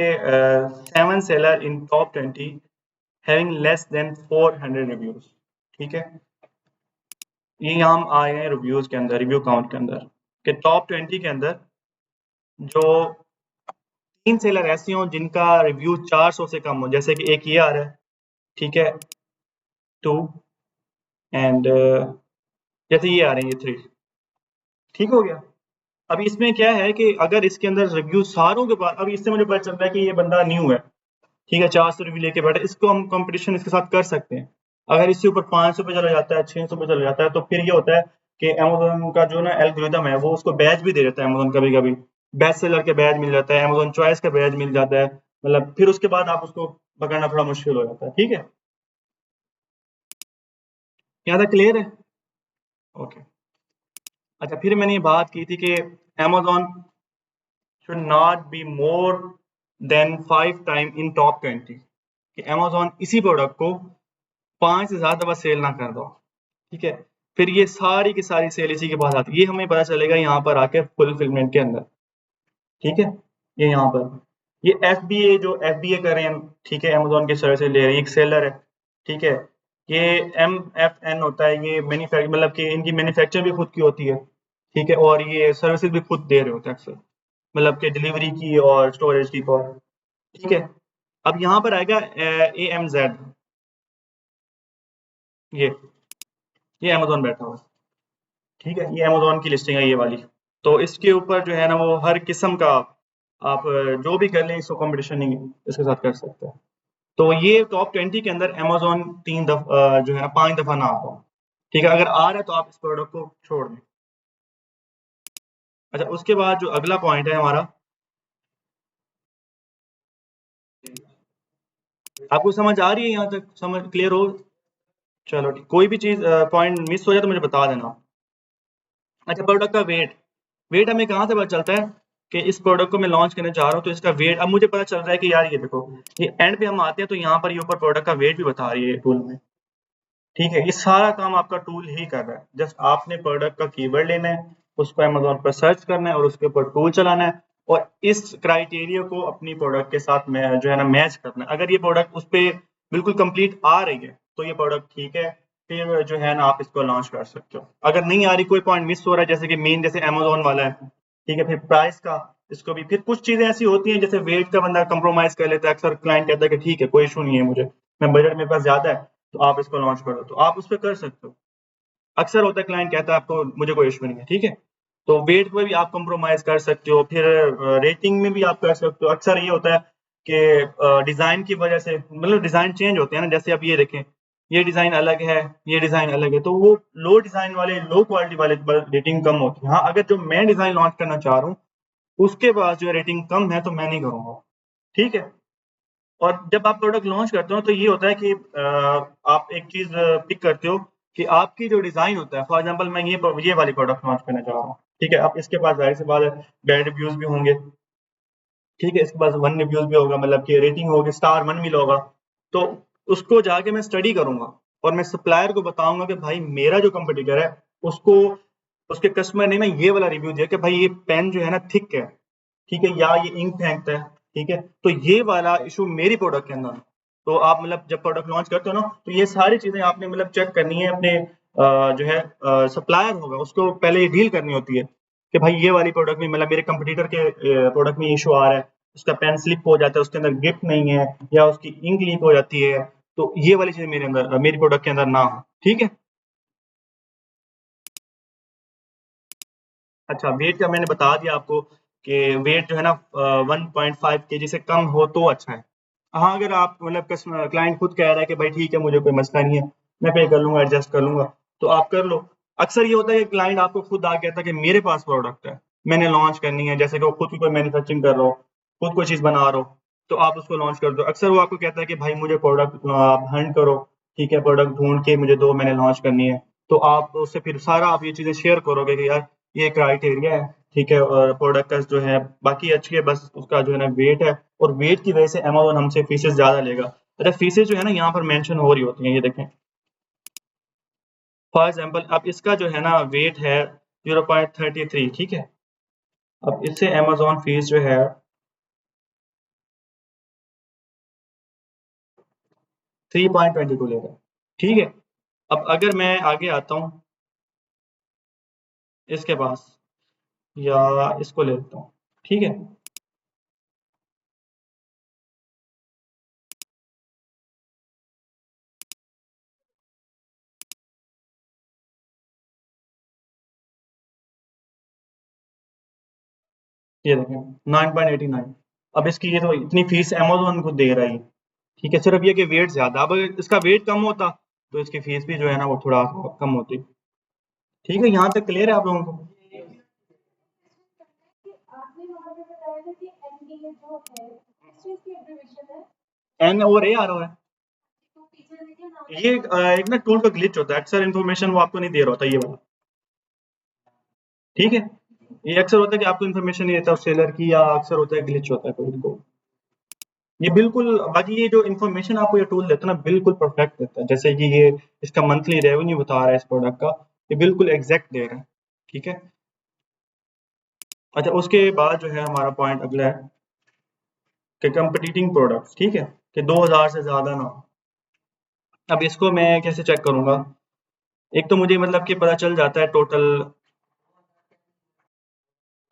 7 seller in top 20 having less than 400 reviews, ठीक है। ये यहाँ हम आए हैं रिव्यूज के अंदर, रिव्यू काउंट के अंदर, कि टॉप 20 के अंदर जो 3 सेलर ऐसे हों जिनका रिव्यू 400 से कम हो, जैसे कि एक ये आ रहा है, ठीक है, 2 एंड जैसे ये आ रहे हैं ये 3, ठीक हो गया। अब इसमें क्या है कि अगर इसके अंदर रिव्यू सारों के बाद, अब इससे मुझे पता चल रहा है कि ये बंदा न्यू है, ठीक है, 400 रिव्यू लेके बैठा, इसको हम कंपटीशन इसके साथ कर सकते हैं। अगर इससे ऊपर 500 पे चला जाता है, 600 पे चला जाता है, तो फिर ये होता है कि अमेजोन का जो ना एल्गोरिदम है वो उसको बैच भी दे देता है, अमेजोन कभी कभी बेस्ट सेलर के बैच मिल जाता है, अमेजोन चॉइस का बैच मिल जाता है, मतलब फिर उसके बाद आप उसको पकड़ना थोड़ा मुश्किल हो जाता है, ठीक है। यहाँ तक क्लियर है? ओके। अच्छा, फिर मैंने ये बात की थी कि Amazon should not be more than 5 time in top 20, कि अमेजोन इसी प्रोडक्ट को 5 से ज्यादा दफा सेल ना कर दो, ठीक है। फिर ये सारी की सारी सेल इसी के बाद आती है, ये हमें पता चलेगा यहाँ पर आके फुलफिलमेंट के अंदर, ठीक है। ये यहाँ पर ये FBA जो FBA कर रहे हैं, ठीक है, अमेजोन के सर्विस ले रहे हैं, एक सेलर है, ठीक है। ये MFN होता है, ये मैन्युफैक्चर, मतलब कि इनकी मैन्युफैक्चर भी खुद की होती है, ठीक है, और ये सर्विसेज भी खुद दे रहे होते हैं अक्सर, मतलब कि डिलीवरी की और स्टोरेज की और, ठीक है। अब यहाँ पर आएगा AMZ, ये अमेजोन बैठा हुआ है, ठीक है, ये अमेजोन की लिस्टिंग है ये वाली। तो इसके ऊपर जो है ना वो हर किस्म का आप जो भी कर लें इसको कंपटीशन नहीं इसके साथ कर सकते हैं। तो ये टॉप 20 के अंदर अमेजोन 3 दफा जो है ना 5 दफा ना आता, ठीक है। अगर आ रहा है तो आप इस प्रोडक्ट को छोड़ दें। अच्छा, उसके बाद जो अगला पॉइंट है हमारा, आपको समझ आ रही है यहाँ तक, समझ क्लियर हो? चलो ठीक, कोई भी चीज पॉइंट मिस हो जाए तो मुझे बता देना। अच्छा, प्रोडक्ट का वेट हमें कहाँ से पता चलता है कि इस प्रोडक्ट को मैं लॉन्च करने जा रहा हूँ, तो इसका वेट अब मुझे पता चल रहा है कि यार ये देखो, ये एंड पे हम आते हैं तो यहाँ पर ये ऊपर प्रोडक्ट का वेट भी बता रही है टूल में, ठीक है। ये सारा काम आपका टूल ही कर रहा है, जस्ट आपने प्रोडक्ट का कीवर्ड लेना है, उसको अमेजोन पर सर्च करना है और उसके ऊपर टूल चलाना है, और इस क्राइटेरिया को अपनी प्रोडक्ट के साथ में जो है ना मैच करना है। अगर ये प्रोडक्ट उस पर बिल्कुल कंप्लीट आ रही है तो ये प्रोडक्ट ठीक है, फिर जो है ना आप इसको लॉन्च कर सकते हो। अगर नहीं आ रही, कोई पॉइंट मिस हो रहा है, जैसे कि मेन जैसे अमेजोन वाला है, ठीक है, फिर प्राइस का इसको भी फिर कुछ चीजें ऐसी होती हैं जैसे वेट का बंदा कंप्रोमाइज कर लेता है, अक्सर क्लाइंट कहता है कि ठीक है कोई इशू नहीं है, मुझे मैं बजट मेरे पास ज्यादा है तो आप इसको लॉन्च कर दो, तो आप उस पर कर सकते हो। अक्सर होता है क्लाइंट कहता है आपको मुझे कोई इशू नहीं है, ठीक है, तो वेट में भी आप कंप्रोमाइज कर सकते हो, फिर रेटिंग में भी आप कर सकते हो। अक्सर ये होता है कि डिजाइन की वजह से मतलब डिजाइन चेंज होते हैं ना, जैसे अब ये देखें ये डिजाइन अलग है, ये डिजाइन अलग है, तो वो लो डिजाइन वाले लो क्वालिटी वाले पर रेटिंग कम होती है। हाँ अगर जो मैं डिजाइन लॉन्च करना चाह रहा हूँ उसके पास जो रेटिंग कम है तो मैं नहीं करूंगा, ठीक है। और जब आप प्रोडक्ट लॉन्च करते हो तो ये होता है कि आप एक चीज पिक करते हो कि आपकी जो डिजाइन होता है, फॉर एग्जांपल मैं ये वाली प्रोडक्ट लॉन्च करना चाह रहा हूँ, ठीक है, अब इसके पास जाहिर सी बात है बैड रिव्यूज भी होंगे, ठीक है, इसके पास वन रिव्यूज भी होगा, मतलब कि रेटिंग होगी, स्टार वन मिला होगा, तो उसको जाके मैं स्टडी करूंगा और मैं सप्लायर को बताऊंगा कि भाई मेरा जो कंपटीटर है उसको उसके कस्टमर ने ना ये वाला रिव्यू दिया कि भाई ये पेन जो है ना थिक है, ठीक है, या ये इंक फेंकता है, ठीक है, तो ये वाला इशू मेरी प्रोडक्ट के अंदर है। तो आप मतलब जब प्रोडक्ट लॉन्च करते हो ना तो ये सारी चीजें आपने मतलब चेक करनी है अपने जो है सप्लायर होगा उसको पहले ये डील करनी होती है कि भाई ये वाली प्रोडक्ट में मतलब मेरे कंपटीटर के प्रोडक्ट में इशू आ रहा है, उसका पेन स्लिप हो जाता है, उसके अंदर ग्रिप नहीं है, या उसकी इंक लीक हो जाती है, तो ये वाली चीज मेरे अंदर मेरी प्रोडक्ट के अंदर ना हो, ठीक है। अच्छा वेट का मैंने बता दिया आपको कि वेट जो है ना 1.5 kg से कम हो तो अच्छा है। हाँ अगर आप मतलब कस्टमर क्लाइंट खुद कह रहा है कि भाई ठीक है मुझे कोई मसला नहीं है, मैं पे कर लूंगा एडजस्ट कर लूंगा, तो आप कर लो। अक्सर ये होता है कि क्लाइंट आपको खुद आ कहता है कि मेरे पास प्रोडक्ट है, मैंने लॉन्च करनी है, जैसे कि वो खुद की कोई मैन्युफैक्चरिंग कर रहा हो, खुद कोई चीज बना रहा हो, तो आप उसको लॉन्च कर दो। अक्सर वो आपको कहता है कि भाई मुझे प्रोडक्ट आप हंट करो, ठीक है, प्रोडक्ट ढूंढ के मुझे दो, मैंने लॉन्च करनी है। तो आप उससे फिर सारा आप ये चीजें शेयर करोगे कि यार ये क्राइटेरिया है, ठीक है, और प्रोडक्ट का जो है बाकी अच्छी है, बस उसका जो है ना वेट है, और वेट की वजह से अमेज़न हमसे फीसेस ज़्यादा लेगा। अच्छा फीसेस जो है ना यहाँ पर मेंशन हो रही होती हैं, ये देखें, फॉर एग्जांपल अब इसका जो है ना वेट है 0.33, ठीक है, अब इससे अमेज़न फीस जो है 3.22 लेगा, ठीक है। अब अगर मैं आगे आता हूँ इसके पास या इसको ले लेता हूँ, ठीक है, ये देखें 9.89, अब इसकी ये तो इतनी फीस अमेज़न खुद दे रहा है, ठीक है, सिर्फ ये कि वेट ज्यादा, अब अगर इसका वेट कम होता तो इसकी फीस भी जो है ना वो थोड़ा कम होती। ठीक है यहाँ तक क्लियर है आप लोगों को? एन और ए आ रहा है, ये एक ना टूल का ग्लिच होता है, अक्सर इन्फॉर्मेशन वो आपको नहीं दे रहा होता ये वाला, ठीक है, ये अक्सर होता है कि आपको इन्फॉर्मेशन नहीं देता सेलर की, या अक्सर होता है ग्लिच होता है कोई को, ये बिल्कुल बाकी ये जो इन्फॉर्मेशन आपको ये टूल देता है ना बिल्कुल परफेक्ट देता है, जैसे कि ये इसका मंथली रेवेन्यू बता रहा है इस प्रोडक्ट का, ये बिल्कुल एग्जैक्ट दे रहा है, ठीक है। अच्छा उसके बाद जो है हमारा पॉइंट अगला है कि कंपटीटिंग प्रोडक्ट्स, ठीक है, कि 2000 से ज्यादा ना हो। अब इसको मैं कैसे चेक करूंगा? एक तो मुझे मतलब कि पता चल जाता है टोटल,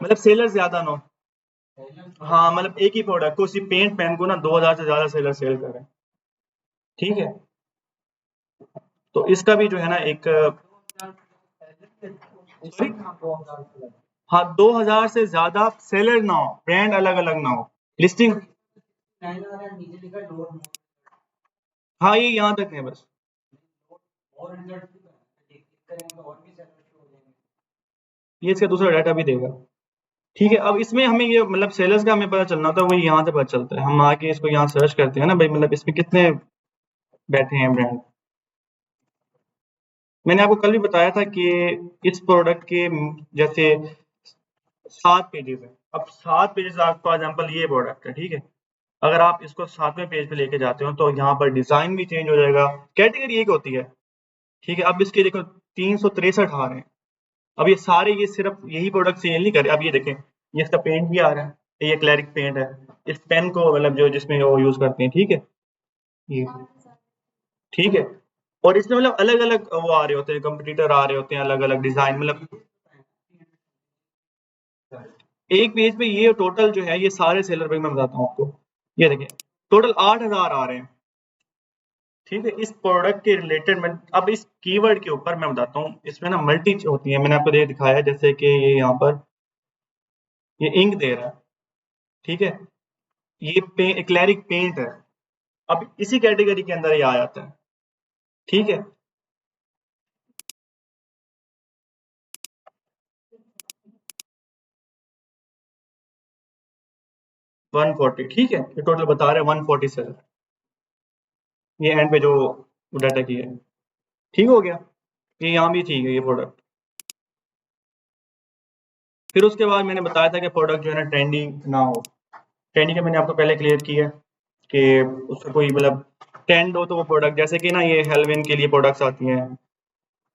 मतलब सेलर ज्यादा ना हो। हाँ मतलब एक ही प्रोडक्ट को, उसी पेंट पेन को ना 2000 से ज्यादा सेलर सेल कर रहे हैं, ठीक है, तो इसका भी जो है ना एक हाँ 2000 से ज्यादा सेलर ना हो, ब्रांड अलग अलग ना हो, लिस्टिंग, हाँ ये यहाँ तक है बस, ये इसका दूसरा डाटा भी देगा, ठीक है। अब इसमें हमें ये मतलब सेलर्स का हमें पता चलना था, वही यहाँ से पता चलता है, हम आके इसको यहाँ सर्च करते हैं ना भाई, मतलब इसमें कितने बैठे हैं ब्रांड। मैंने आपको कल भी बताया था कि इस प्रोडक्ट के जैसे 7 पेजेस है, अब 7 पेजेस आप फॉर एग्जाम्पल ये प्रोडक्ट है, ठीक है, अगर आप इसको 7वें पेज पे लेके जाते हो तो यहाँ पर डिजाइन भी चेंज हो जाएगा, कैटेगरी एक होती है, ठीक है, अब इसके देखो 363 आ रहे हैं, अब ये सारे ये सिर्फ यही प्रोडक्ट सेल नहीं करे, अब ये देखें ये इसका पेंट भी आ रहा है, ये क्लैरिक पेंट है, इस पेन को मतलब जो जिसमें वो यूज करते हैं, ठीक है, ये ठीक है, और इसमें मतलब अलग अलग वो आ रहे होते हैं, कंपटीटर आ रहे होते हैं अलग अलग डिजाइन, मतलब एक पेज पे ये टोटल जो है ये सारे सेलर पे मैं बताता हूँ आपको। ये देखिए टोटल 8,000 आ रहे हैं। ठीक है, इस प्रोडक्ट के रिलेटेड मैं अब इस कीवर्ड के ऊपर मैं बताता हूँ, इसमें ना मल्टी होती है, मैंने आपको ये दिखाया है, जैसे कि ये यहाँ पर ये इंक दे रहा है, ठीक है, ये एक्लेरिक पेंट है, अब इसी कैटेगरी के अंदर ये आ जाता है। ठीक है, 140, ठीक है, ये टोटल बता रहे हैं 147, ये एंड पे जो डाटा की है। ठीक हो गया, ये यहाँ भी ठीक है ये प्रोडक्ट। फिर उसके बाद मैंने बताया था कि प्रोडक्ट जो है ना ट्रेंडिंग ना हो। ट्रेंडिंग का मैंने आपको पहले क्लियर किया कि उसका कोई मतलब ट्रेंड हो तो वो प्रोडक्ट, जैसे कि ना ये हेलविन के लिए प्रोडक्ट्स आती हैं,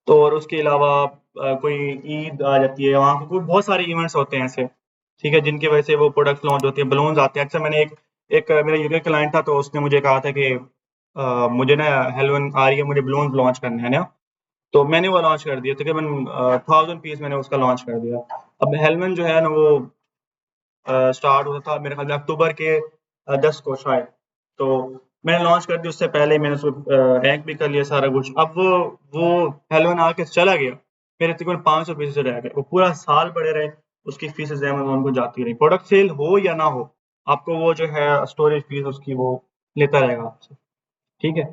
तो और उसके अलावा कोई ईद आ जाती है, वहाँ कोई बहुत सारे इवेंट्स होते हैं ऐसे, ठीक है, जिनकी वजह से वो प्रोडक्ट्स लॉन्च होती है, बलून्स आते हैं। अच्छा, मैंने एक एक मेरा यूके क्लाइंट था, तो उसने मुझे कहा था कि मुझे ना हेलविन आ रही है, मुझे बलून्स लॉन्च करने हैं ना, तो मैंने वो लॉन्च कर दिया, तकरीबन 1000 पीस मैंने उसका लॉन्च कर दिया। अब हेलविन जो है ना वो स्टार्ट हुआ था मेरे ख्याल में अक्टूबर के 10 को शायद, तो मैंने लॉन्च कर दी, उससे पहले ही मैंने उसको रैंक भी कर लिया सारा कुछ। अब वो हेलोन आके चला गया, मेरे तकरीबन 500 पीसेस रह गए, वो पूरा साल पड़े रहे, उसकी फीसेस अमेज़न को जाती रही, प्रोडक्ट सेल हो या ना हो, आपको वो जो है स्टोरेज फीस उसकी वो लेता रहेगा आपसे। ठीक है,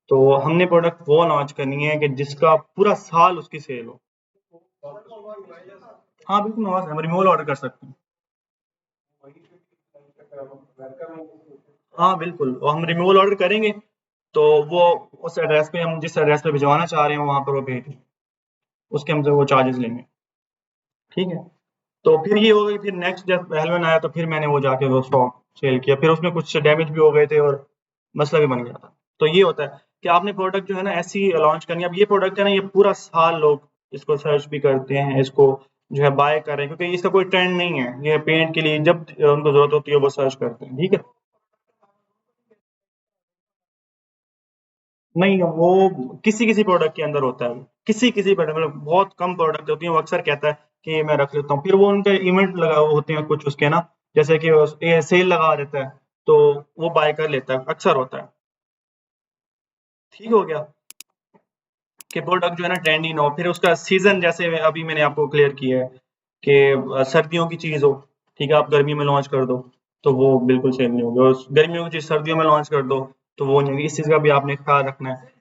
तो हमने प्रोडक्ट वो लॉन्च करनी है कि जिसका पूरा साल उसकी सेल हो। हाँ बिल्कुल, हम रिमूवल ऑर्डर कर सकते हैं। हाँ बिल्कुल, और हम रिमूवल ऑर्डर करेंगे तो वो उस एड्रेस पे, हम जिस एड्रेस पे भिजवाना चाह रहे हैं वहाँ पर वो भेज दें, उसके हमसे वो चार्जेस लेंगे। ठीक है, तो फिर ये हो गई, फिर नेक्स्ट जब हेलमेट आया तो फिर मैंने वो जाके वो स्टॉक सेल किया, फिर उसमें कुछ डैमेज भी हो गए थे और मसला भी बन गया था। तो ये होता है कि आपने प्रोडक्ट जो है ना ऐसी लॉन्च करनी है। अब ये प्रोडक्ट है ना, ये पूरा साल लोग इसको सर्च भी करते हैं, इसको जो है बाय कर रहे हैं, क्योंकि इसका कोई ट्रेंड नहीं है, ये पेंट के लिए जब उनको जरूरत होती है वो सर्च करते हैं। ठीक है, नहीं वो किसी-किसी प्रोडक्ट के अंदर होता है, किसी-किसी प्रोडक्ट मतलब बहुत कम प्रोडक्ट होती हैं, वो अक्सर कहता है कि मैं रख लेता हूँ, फिर वो उनके इवेंट लगा होते हैं कुछ उसके ना, जैसे कि ये सेल लगा देता है, तो वो बाय कर लेता है, अक्सर होता है। ठीक हो गया कि प्रोडक्ट जो है ना ट्रेंडी ना हो, फिर उसका सीजन, जैसे अभी मैंने आपको क्लियर किया है कि सर्दियों की चीज हो, ठीक है, आप गर्मी में लॉन्च कर दो तो वो बिल्कुल सेल नहीं होगी, और गर्मियों की चीज सर्दियों में लॉन्च कर दो तो वो नहीं होगी। इस चीज का भी आपने ख्याल रखना है।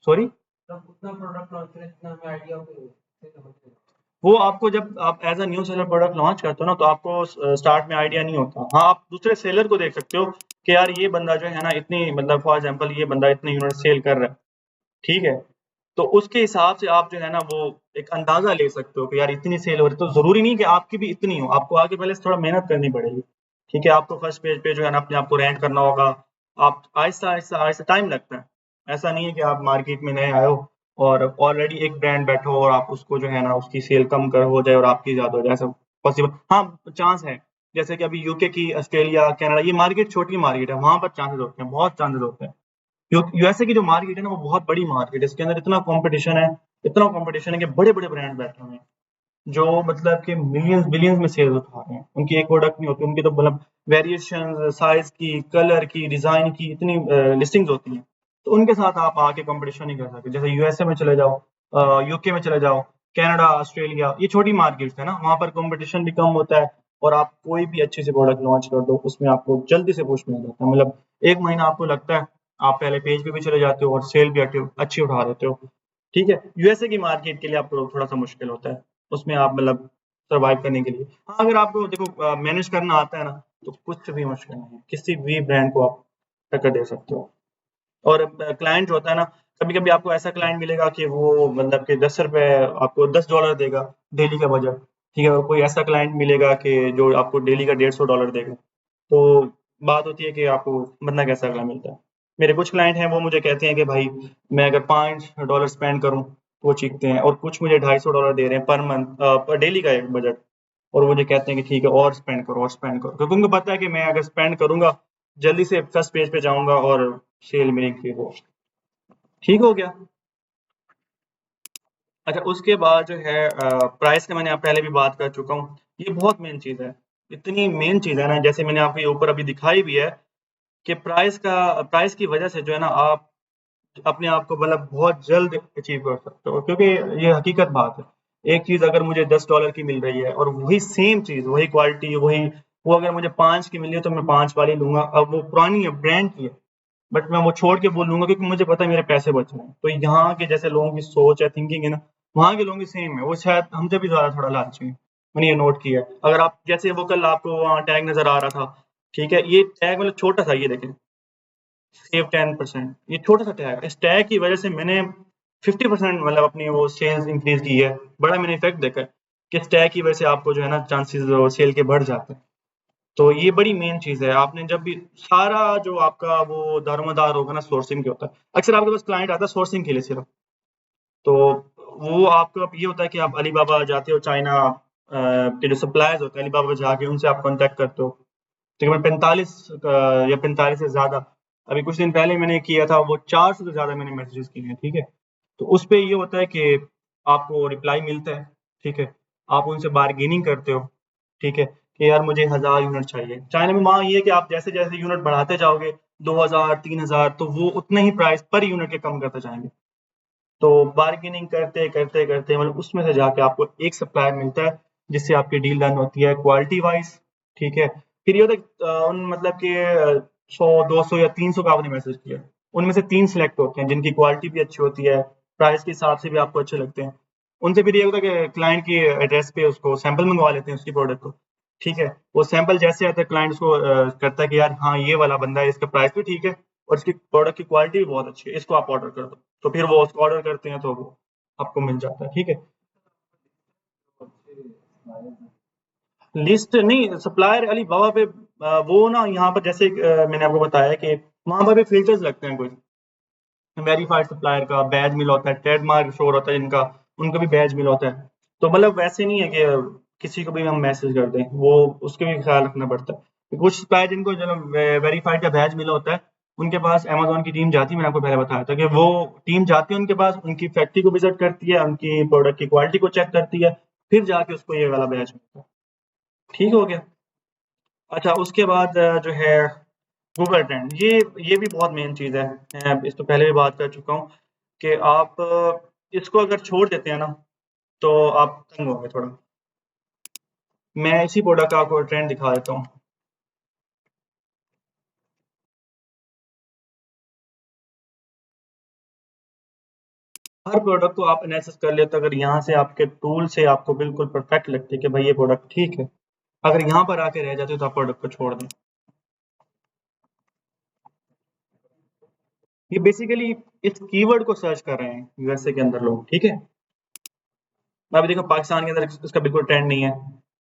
सॉरी, वो आपको जब आप as a new seller product launch करते हो ना, तो आपको स्टार्ट में आइडिया नहीं होता। हाँ, आप दूसरे सेलर को देख सकते हो कि यार ये बंदा जो है ना इतनी मतलब फॉर एग्जांपल ये बंदा इतने यूनिट सेल कर रहा है, ठीक है, तो उसके हिसाब से आप जो है ना वो एक अंदाजा ले सकते हो कि यार इतनी सेल हो रही है, तो जरूरी नहीं कि आपकी भी इतनी हो, आपको आगे पहले से थोड़ा मेहनत करनी पड़ेगी। ठीक है, आपको फर्स्ट पेज पे जो है ना अपने आप को रैंक करना होगा, आप आहिस्ता आहिस्ता आहिस्ता, टाइम लगता है। ऐसा नहीं है कि आप मार्केट में नए आए हो और ऑलरेडी एक ब्रांड बैठा हो और आप उसको जो है ना उसकी सेल कम कर हो जाए और आपकी ज्यादा हो जाए, ऐसा पॉसिबल, हाँ चांस है। जैसे कि अभी यूके की, ऑस्ट्रेलिया, कनाडा, ये मार्केट छोटी मार्केट है, वहां पर चांसेस होते हैं, बहुत चांसेस होते हैं। यूएसए की जो मार्केट है ना वो बहुत बड़ी मार्केट है, इसके अंदर इतना कंपटीशन है, इतना कंपटीशन है कि बड़े बड़े ब्रांड बैठे हुए हैं जो मतलब कि मिलियंस बिलियंस में सेल उठा रहे हैं, उनकी एक प्रोडक्ट नहीं होती, उनकी तो मतलब वेरिएशन, साइज की, कलर की, डिजाइन की इतनी लिस्टिंग्स होती हैं, तो उनके साथ आप आके कंपटीशन नहीं कर सकते। जैसे यूएसए में चले जाओ, यूके में चले जाओ, कनाडा, ऑस्ट्रेलिया, ये छोटी मार्केट्स है ना, वहां पर कंपटीशन भी कम होता है, और आप कोई भी अच्छी सी प्रोडक्ट लॉन्च कर दो उसमें आपको जल्दी से पुश मिल जाता है, मतलब एक महीना आपको लगता है, आप पहले पेज पे भी चले जाते हो और सेल भी अच्छी उठा देते हो। ठीक है, यूएसए की मार्केट के लिए आपको थोड़ा सा मुश्किल होता है, उसमें आप मतलब सर्वाइव करने के लिए। हाँ, अगर आपको देखो मैनेज करना आता है ना, तो कुछ भी मुश्किल नहीं है, किसी भी ब्रांड को आप टक्कर दे सकते हो। और क्लाइंट जो होता है ना, कभी कभी आपको ऐसा क्लाइंट मिलेगा कि वो मतलब कि 10 रुपए आपको $10 देगा डेली का बजट, ठीक है, और कोई ऐसा क्लाइंट मिलेगा कि जो आपको डेली का $150 देगा, तो बात होती है कि आपको बंदा कैसा अगला मिलता है। मेरे कुछ क्लाइंट हैं वो मुझे कहते हैं कि भाई मैं अगर $5 स्पेंड करूं तो वो चीखते हैं, और कुछ मुझे $250 दे रहे हैं पर मंथ, पर डेली का एक बजट, और मुझे कहते हैं कि ठीक है और स्पेंड करो और स्पेंड करो, क्योंकि उनको पता है कि मैं अगर स्पेंड करूंगा जल्दी से फर्स्ट पेज पे जाऊंगा और सेल मेरी की वो ठीक हो गया। अच्छा, उसके बाद जो है प्राइस का मैंने आप पहले भी बात कर चुका हूँ। ये बहुत मेन चीज़ है। इतनी मेन चीज़ है ना, जैसे मैंने आपको ये ऊपर अभी दिखाई भी है कि प्राइस की वज़ह से जो है ना, आप अपने आप को मतलब बहुत जल्द अचीव कर सकते हो, क्योंकि ये हकीकत बात है। एक चीज़ अगर मुझे $10 की मिल रही है और वही सेम चीज़, वही क्वालिटी, वही वो अगर मुझे 5 की मिली है तो मैं 5 वाली लूँगा। अब वो पुरानी है, ब्रांड की है, बट मैं वो छोड़ के वो लूँगा क्योंकि मुझे पता है मेरे पैसे बच रहे हैं। तो यहाँ के जैसे लोगों की सोच है, थिंकिंग है ना, वहाँ के लोगों की सेम है। वो शायद हमसे भी ज़्यादा थोड़ा लालची हैं। मैंने ये नोट किया है। अगर आप जैसे वो कल आपको वहाँ टैग नज़र आ रहा था, ठीक है? ये टैग मतलब छोटा-सा, ये देखें, सेव 10%, ये छोटा सा टैग है। इस टैग की वजह से मैंने 50% मतलब अपनी वो सेल्स इंक्रीज की है। बड़ा मैंने इफेक्ट देखा है कि इस टैग की वजह से आपको जो है ना चांसेस सेल के बढ़ जाते हैं। तो ये बड़ी मेन चीज है। आपने जब भी सारा जो आपका वो दारोमदार होगा ना सोर्सिंग के होता है। अक्सर आपके पास क्लाइंट आता है सोर्सिंग के लिए सिर्फ, तो वो आपको अब ये होता है कि आप अलीबाबा जाते हो, चाइना के जो सप्लायर्स होते हैं अलीबाबा जाके उनसे आप कांटेक्ट करते हो। तकरीबन 45 या 45 से ज़्यादा, अभी कुछ दिन पहले मैंने किया था, वो 400 से ज़्यादा मैंने मैसेजेस किए हैं, ठीक है? तो उस पे ये होता है कि आपको रिप्लाई मिलता है, ठीक है? आप उनसे बार्गेनिंग करते हो, ठीक है? कि यार मुझे 1000 यूनिट चाहिए। चाइना में वहाँ ये है कि आप जैसे-जैसे यूनिट बढ़ाते जाओगे, 2000, 3000, तो वो उतने ही प्राइस पर यूनिट के कम करते जाएँगे। तो बार्गेनिंग करते मतलब उसमें से जाके आपको एक सप्लायर मिलता है, जिससे आपकी डील डन होती है क्वालिटी वाइज़, ठीक है? फिर ये होता है उन मतलब कि 100, 200 या 300 का आपने मैसेज किया, उनमें से 3 सिलेक्ट होते हैं जिनकी क्वालिटी भी अच्छी होती है, प्राइस के हिसाब से भी आपको अच्छे लगते हैं। उनसे फिर ये होता है कि क्लाइंट की एड्रेस पे उसको सैंपल मंगवा लेते हैं उसकी प्रोडक्ट को, ठीक है? वो सैंपल जैसे आता है क्लाइंट उसको करता है कि यार हाँ, ये वाला बंदा है, इसका प्राइस भी ठीक है और इसकी प्रोडक्ट की क्वालिटी भी बहुत अच्छी है, इसको आप ऑर्डर कर दो। तो फिर वो उसको ऑर्डर करते हैं तो वो आपको मिल जाता है, ठीक है? लिस्ट नहीं, सप्लायर अलीबाबा पे वो ना यहाँ पर जैसे मैंने आपको बताया कि वहाँ पर भी फिल्टर्स लगते हैं कुछ। वेरीफाइड सप्लायर का बैज मिला होता है, ट्रेडमार्क शोर होता है जिनका, उनका भी बैज मिला होता है। तो मतलब वैसे नहीं है कि किसी को भी हम मैसेज कर दें, वो उसके भी ख्याल रखना पड़ता है। कुछ सप्लायर जिनको जो वेरीफाइड का बैज मिला होता है, उनके पास अमेज़न की टीम जाती है, मैंने आपको पहले बताया था कि वो टीम जाती है उनके पास, उनकी फैक्ट्री को विज़िट करती है, उनकी प्रोडक्ट की क्वालिटी को चेक करती है, फिर जाके उसको ये वाला बैच मिलता है। ठीक हो गया? अच्छा, उसके बाद जो है गूगल ट्रेंड, ये भी बहुत मेन चीज़ है। मैं इस तो पहले भी बात कर चुका हूँ कि आप इसको अगर छोड़ देते हैं ना, तो आप तंग होंगे थोड़ा। मैं इसी प्रोडक्ट का आपको ट्रेंड दिखा देता हूँ। हर प्रोडक्ट को आप एनालिसिस कर लेते हो, अगर यहाँ से आपके टूल से आपको बिल्कुल परफेक्ट लगती है कि भाई ये प्रोडक्ट ठीक है, अगर यहाँ पर आके रह जाते हो तो आप प्रोडक्ट को छोड़ दें। ये बेसिकली इस कीवर्ड को सर्च कर रहे हैं यूएसए के अंदर लोग, ठीक है? अभी देखो पाकिस्तान के अंदर इसका बिल्कुल ट्रेंड नहीं है।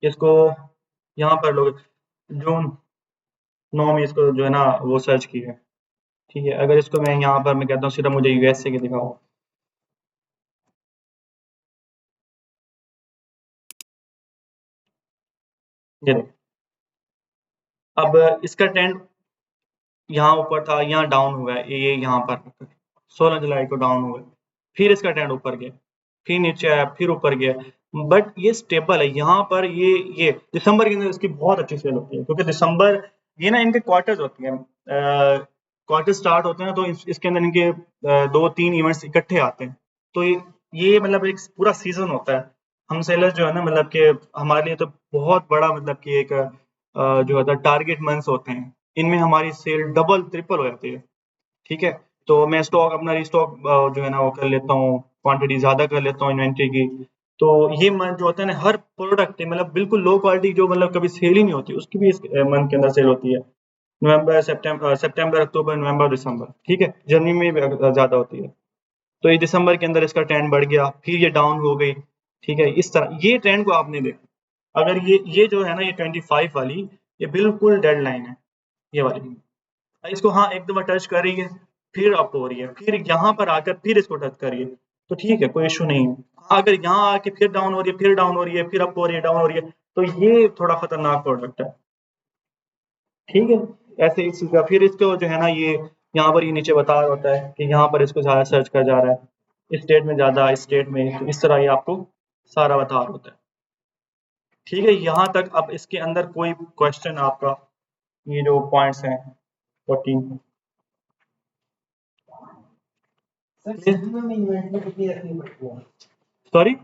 इसको यहाँ पर लोग जून 9 में इसको जो है ना वो सर्च की है, ठीक है? अगर इसको मैं यहाँ पर मैं कहता हूँ सीधा मुझे यूएसए की दिखाओ, ये देखो। अब इसका ट्रेंड यहाँ ऊपर था, यहाँ डाउन हुआ है, ये यहाँ पर 16 जुलाई को डाउन हुआ है। फिर इसका ट्रेंड ऊपर गया, फिर नीचे आया, फिर ऊपर गया। बट ये स्टेबल है। यहाँ पर ये दिसंबर के अंदर इसकी बहुत अच्छी सेल होती है, क्योंकि दिसंबर ये ना इनके क्वार्टर्स होती हैं। क्वार्टर स्टार्ट होते हैं तो इसके अंदर इनके 2-3 इवेंट्स इकट्ठे आते हैं। तो ये मतलब एक पूरा सीजन होता है। हम सेलर्स जो है ना मतलब कि हमारे लिए तो बहुत बड़ा मतलब कि एक जो होता है टारगेट मंथ्स होते हैं। इनमें हमारी सेल डबल ट्रिपल हो जाती है, ठीक है? तो मैं स्टॉक अपना रिस्टॉक जो है ना वो कर लेता हूँ, क्वांटिटी ज़्यादा कर लेता हूँ इन्वेंट्री की। तो ये मंथ जो होता है ना हर प्रोडक्ट मतलब बिल्कुल लो क्वालिटी जो मतलब कभी सेल ही नहीं होती, उसकी भी इस मंथ के अंदर सेल होती है। सितंबर, अक्टूबर, नवंबर, दिसंबर, ठीक है? जनवरी में भी ज़्यादा होती है। तो ये दिसंबर के अंदर इसका ट्रेंड बढ़ गया, फिर ये डाउन हो गई, ठीक है? इस तरह ये ट्रेंड को आपने देखा। अगर ये जो है ना ये 25 वाली, ये बिल्कुल डेड लाइन है, ये वाली। इसको हाँ एक दफा टच कर रही है, फिर अप हो रही है, फिर यहाँ पर आकर फिर इसको टच करिए, तो ठीक है, कोई इशू नहीं है। हाँ, अगर यहाँ आके फिर डाउन हो रही है, फिर डाउन हो रही है, फिर अप हो रही है, डाउन हो रही है, तो ये थोड़ा खतरनाक प्रोडक्ट है, ठीक है? ऐसे इसका फिर इसको जो है ना ये यहाँ पर ये नीचे बता रहा होता है कि यहाँ पर इसको ज़्यादा सर्च किया जा रहा है, इस डेट में ज़्यादा, इस डेट में, तो इस तरह ये आपको सारा बता होता है। ठीक है, यहाँ तक। अब इसके अंदर कोई क्वेश्चन आपका, ये जो पॉइंट्स हैं 14 सॉरी,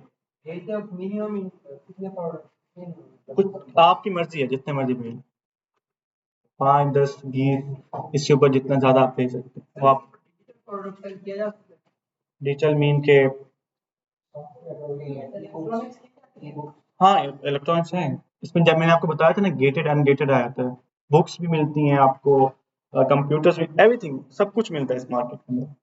कुछ आपकी मर्जी है, जितने मर्जी भेज, 5, 10, 20, इसके ऊपर जितना ज़्यादा आप भेज सकते हैं। आप डिजिटल मीन के, हाँ इलेक्ट्रॉनिक्स हैं इसमें। जब मैंने आपको बताया था ना, गेटेड अनगेटेड आया था, बुक्स भी मिलती हैं आपको, कंप्यूटर्स भी, एवरीथिंग, सब कुछ मिलता है इस मार्केट के अंदर।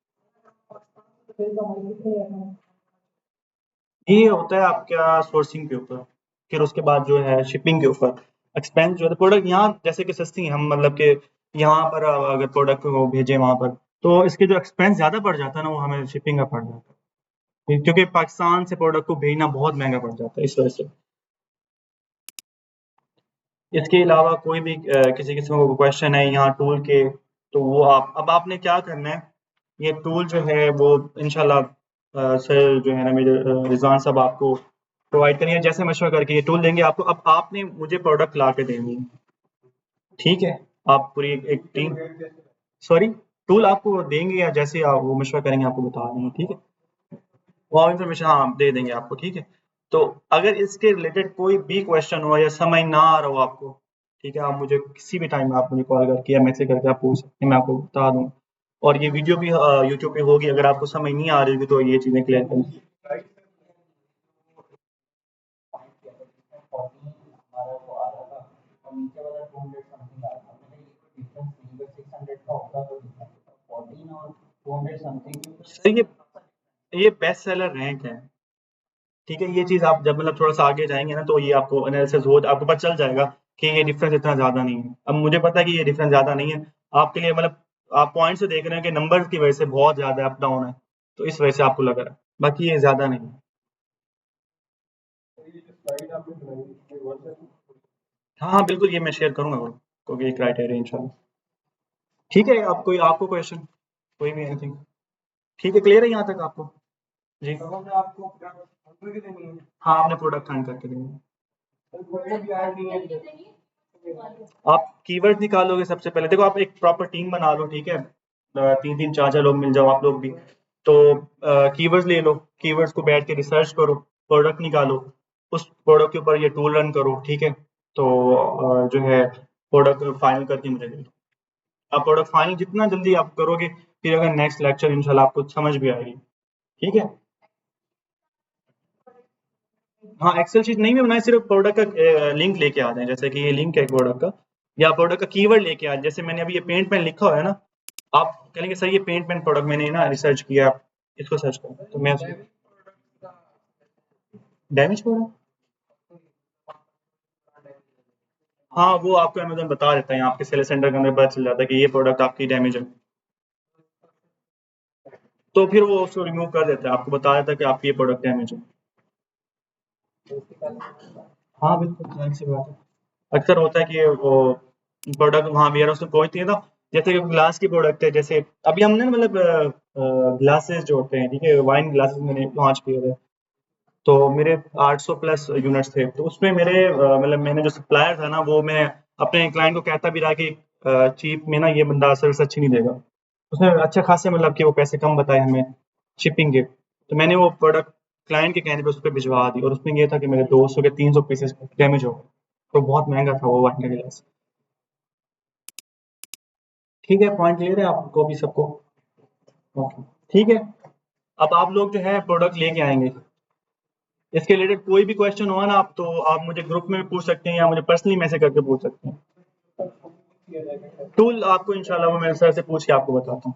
ये होता है आपका सोर्सिंग के ऊपर, फिर उसके बाद जो है शिपिंग के ऊपर, एक्सपेंस जो है प्रोडक्ट यहाँ जैसे कि सस्ती है, हम मतलब कि यहाँ पर अगर प्रोडक्ट को भेजें वहाँ पर, तो इसके जो एक्सपेंस ज़्यादा पड़ जाता है ना, वो हमें शिपिंग का पड़ जाता है, क्योंकि पाकिस्तान से प्रोडक्ट को भेजना बहुत महंगा पड़ जाता है इस वजह से। इसके अलावा कोई भी किसी किस्म का क्वेश्चन है यहाँ टूल के, तो वो आप, अब आपने क्या करना है, ये टूल जो है वो इंशाल्लाह सर जो है ना मेरे रिजवान साहब आपको प्रोवाइड करेंगे, जैसे मशवरा करके ये टूल देंगे आपको। अब आपने मुझे प्रोडक्ट ला के देनी है, ठीक है, आप पूरी एक टीम, सॉरी, टूल आपको देंगे या जैसे आप वो मशवरा करेंगे आपको बता देंगे, ठीक है, वो इन्फॉर्मेशन हाँ दे देंगे आपको, ठीक है। तो अगर इसके रिलेटेड कोई भी क्वेश्चन हो या समझ ना आ रहा हो आपको, ठीक है, आप मुझे किसी भी टाइम आप मुझे कॉल करके या मैसेज करके आप पूछ सकते हैं, मैं आपको बता दूँ। और ये वीडियो भी यूट्यूब पे होगी, अगर आपको समझ नहीं आ रही होगी तो ये चीज़ें क्लियर करें। सर ये बेस्ट सेलर रैंक है, ठीक है। ये चीज़ आप जब मतलब थोड़ा सा आगे जाएंगे ना, तो ये आपको एनालिसिस हो, आपको पता चल जाएगा कि ये डिफरेंस इतना ज़्यादा नहीं है। अब मुझे पता है कि ये डिफरेंस ज़्यादा नहीं है आपके लिए, मतलब आप पॉइंट से देख रहे हैं कि नंबर की वजह से बहुत ज़्यादा अप डाउन है, तो इस वजह से आपको लग रहा है, बाकी ये ज़्यादा नहीं है। हाँ हाँ बिल्कुल, ये मैं शेयर करूंगा क्योंकि क्राइटेरिया इंशाल्लाह। ठीक है, आप कोई, आपको क्वेश्चन कोई भी एनीथिंग, ठीक है, क्लियर है यहाँ तक आपको? जी हाँ, आपने प्रोडक्ट फाइंड करके देंगे। आप कीवर्ड निकालोगे सबसे पहले, देखो आप एक प्रॉपर टीम बना लो, ठीक है, 3-3 4-4 लोग मिल जाओ आप लोग भी, तो कीवर्ड्स ले लो, कीवर्ड्स को बैठ के रिसर्च करो, प्रोडक्ट निकालो, उस प्रोडक्ट के ऊपर ये टूल रन करो, ठीक है। तो जो है प्रोडक्ट फाइनल करके मुझे दे दो। आप प्रोडक्ट फाइनल जितना जल्दी आप करोगे, फिर अगर नेक्स्ट लेक्चर इंशाल्लाह आपको समझ भी आएगी, ठीक है। हाँ, एक्सेल शीट नहीं भी बनाए, सिर्फ प्रोडक्ट का लिंक लेके आ जाए, जैसे कि ये लिंक है प्रोडक्ट का, या प्रोडक्ट का कीवर्ड लेके आ जाए, जैसे मैंने अभी ये पेंट पेन लिखा हुआ है ना, आप कहेंगे सर ये पेंट पेन प्रोडक्ट मैंने ना रिसर्च किया, आप इसको सर्च करो, तो मैं डैमेज प्रोडक्ट, हाँ वो आपको अमेजोन बता देता है, आपके सेल सेंटर के अंदर पता चल जाता है कि ये प्रोडक्ट आपकी डैमेज है, तो फिर वो उसको रिमूव कर देता है, आपको बता देता है कि आपकी ये प्रोडक्ट डैमेज है। हाँ बिल्कुल, जाहिर सी बात है। अक्सर होता है कि वो प्रोडक्ट वहाँ वेयर हाउस में पहुँचती है, तो जैसे कि ग्लास की प्रोडक्ट है, जैसे अभी हमने ना मतलब ग्लासेस जो होते हैं, ठीक है, वाइन ग्लासेस मैंने लॉन्च किए थे, तो मेरे 800 प्लस यूनिट्स थे, तो उसमें मेरे मतलब मैंने जो सप्लायर था ना, वो मैं अपने क्लाइंट को कहता भी रहा कि चीप में ना ये बंदा सर्विस अच्छी नहीं देगा, उसने अच्छे खासे मतलब कि वो पैसे कम बताए हमें शिपिंग के, तो मैंने वो प्रोडक्ट क्लाइंट के कहने पे उस पर भिजवा दी, और उसमें ये था कि मेरे 200 के 300 पीसेस डैमेज हो गए, तो बहुत महंगा था वो वाइन का गिलास। ठीक है, पॉइंट क्लियर है आपको भी सबको? ओके, ठीक है। अब आप लोग जो है प्रोडक्ट लेके आएंगे, इसके रिलेटेड कोई भी क्वेश्चन हो ना, आप तो आप मुझे ग्रुप में भी पूछ सकते हैं या मुझे पर्सनली मैसेज करके पूछ सकते हैं। टूल आपको इंशाल्लाह वो मैं सर से पूछ के आपको बताता हूँ।